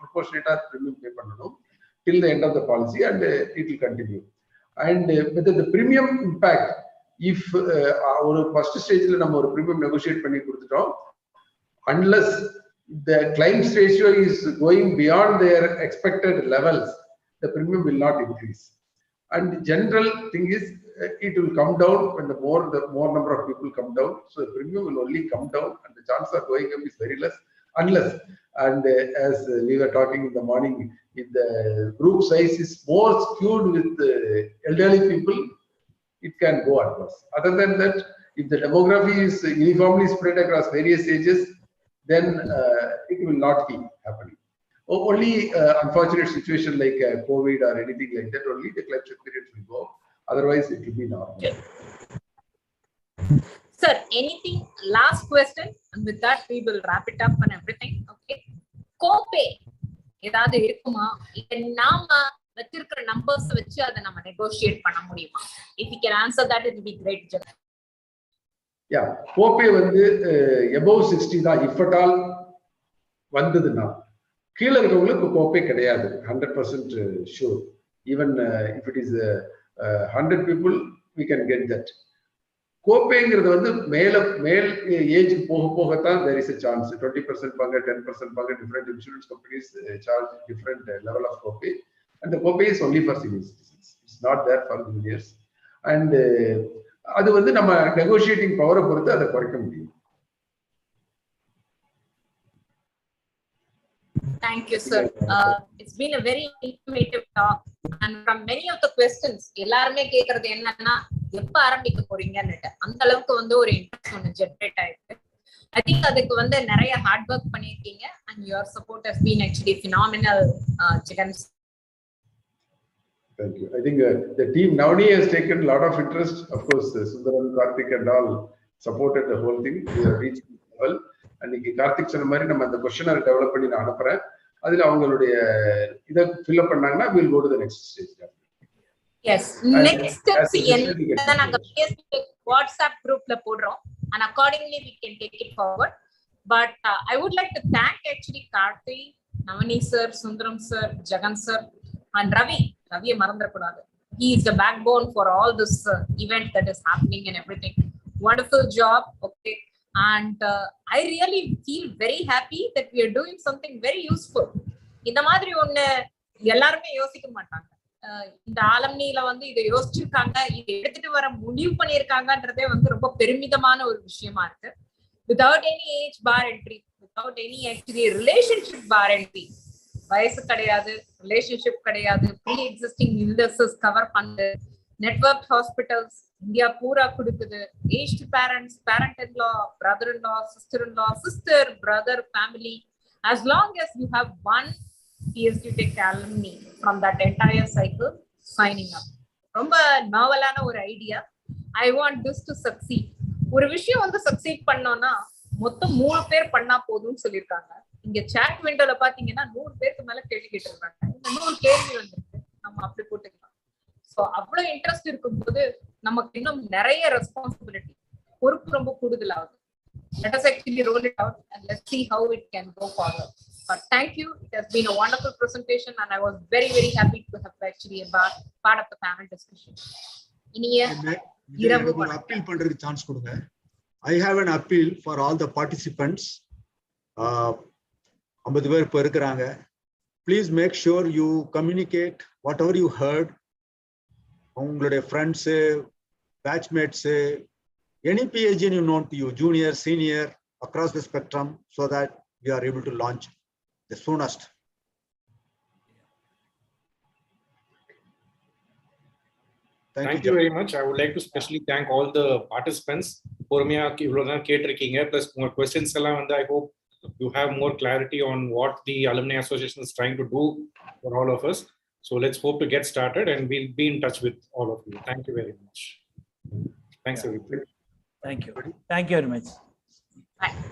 proportionate premium pay பண்ணணும் till the end of the policy, and it will continue. And whether the premium impact, if ஒரு first stageல நம்ம ஒரு premium negotiate பண்ணி கொடுத்துட்டோம், unless the claims ratio is going beyond their expected levels, the premium will not increase. And the general thing is it will come down when the more number of people come down. So the premium will only come down, and the chance of going up is very less, unless, and as we were talking in the morning, if the group size is more skewed with elderly people, it can go adverse. Other than that, if the demography is uniformly spread across various ages, then it will not be happening. Only unfortunate situation like COVID or anything like that, only the collection periods will go. Otherwise, it will be normal. Sir, anything, last question, and with that we will wrap it up and everything. Okay. Copay ஏதாவது இருக்குமா? இல்ல நாம வச்சிருக்கிற numbers வச்சு அதை நம்ம negotiate பண்ண முடியுமா? If you can answer that, it will be great. Yeah, copay வந்து above 60 தான் if at all வந்ததுன்னா. கீழே இருக்கவங்களுக்கு copay கிடையாது, 100% sure. Even if it is 100 people, we can get that. கோப்பேங்கிறது வந்து மேல் ஏஜ் போக போகத்தான் there is a chance. 20% பாங்க, 10% பாங்க, different insurance companies charge different level of copay, and the copay is only for senior citizens. It's not there for juniors. And அது வந்து நம்ம negotiating பவரை பொறுத்து அதை குறைக்க முடியும். Thank you, sir. It's been a very informative talk, and from many of the questions, எல்லாருமே கேக்குறது என்னன்னா எப்ப ஆரம்பிக்க போறீங்கன்னு. அந்த அளவுக்கு வந்து ஒரு இன்ட்ரெஸ்ட் ஒன்று ஜெனரேட் ஆயிருக்கு. I think அதுக்கு வந்து நிறைய ஹார்ட் ஒர்க் பண்ணிருக்கீங்க, and your support has been actually phenomenal, Jagan. Thank you. I think the team Navani has taken a lot of interest. Of course, Sundaram, Karthik and all supported the whole thing. We have reached this level. அன்னைக்கு கார்த்திக் சொன்ன மாதிரி நம்ம அந்த questionnaire develop பண்ணி நான் அனுப்புறேன். அதுல அவங்களுடைய இதை ஃபில் அப் பண்ணாங்கன்னா we'll go to the next stage. Yes, next steps என்ன நாங்க WhatsApp groupல போடுறோம், and accordingly we can take it forward. But I would like to thank actually Karthik, Navani sir, Sundaram sir, Jagan sir, and Ravi மறந்துடக்கூடாது. He is the backbone for all this event that is happening and everything. Wonderful job. Okay. And I really feel very happy that we are doing something very useful. இந்த மாதிரி ஒண்ணு எல்லாருமே யோசிக்க மாட்டாங்க. இந்த ஆலம்னில வந்து இதை யோசிச்சிருக்காங்க, இதை எடுத்துட்டு வர முடிவு பண்ணியிருக்காங்கன்றதே வந்து ரொம்ப பெருமிதமான ஒரு விஷயமா இருக்கு. Without any age bar entry, without any actually relationship bar entry, வயசு கிடையாது, ரிலேஷன்ஷிப் கிடையாது, ப்ரீ எக்ஸிஸ்டிங் இல்னஸஸ் கவர் பண்ணுது, நெட்வொர்க் ஹாஸ்பிட்டல்ஸ் இந்தியா பூரா கொடுக்குது, aged parents, parent in-law, brother in-law, sister, brother, family. As long as you have one PSG Tech alumni from that entire cycle signing up. ரொம்ப நாவலான ஒரு idea. I want this to succeed. ஒரு விஷயம் வந்து succeed பண்ணோம்னா மொத்தம் 3 பேர் பண்ணா போதும்னு சொல்லியிருக்காங்க. இங்க சாட் விண்டோல பாத்தீங்கன்னா 100 பேருக்கு மேல கேள்வி கேட்டிருக்காங்க. இந்த 100 கேள்வி வந்துருக்கு, நம்ம அப்படி போட்டுக்கலாம். ஸோ அவ்வளவு இன்ட்ரெஸ்ட் இருக்கும்போது நமக்கு இன்னும் நிறைய ரெஸ்பான்சிபிலிட்டி, பொறுப்பு ரொம்ப கூடுதலாகுது. Let us actually roll it out and let's see how it can go forward. But thank you. It has been a wonderful presentation, and I was very, very happy to have actually a part of the panel discussion. appeal பண்றதுக்கு chance கொடுங்க. I have an appeal for all the participants. 50 பேர் இப்ப இருக்கிறாங்க. Please make sure you communicate whatever you heard. உங்களுடைய friends, batchmates, any PhD you know to you, junior, senior, across the spectrum, so that we are able to launch the soonest. Thank you very much. I would like to specially thank all the participants. பொறுமையா இவ்வளவுதான் கேட்டிருக்கீங்க. Plus உங்க questions எல்லாம் வந்து I hope you have more clarity on what the Alumni Association is trying to do for all of us. So let's hope to get started, and we'll be in touch with all of you. Thank you very much. Thanks, everybody. Thank you. Thank you very much. Bye.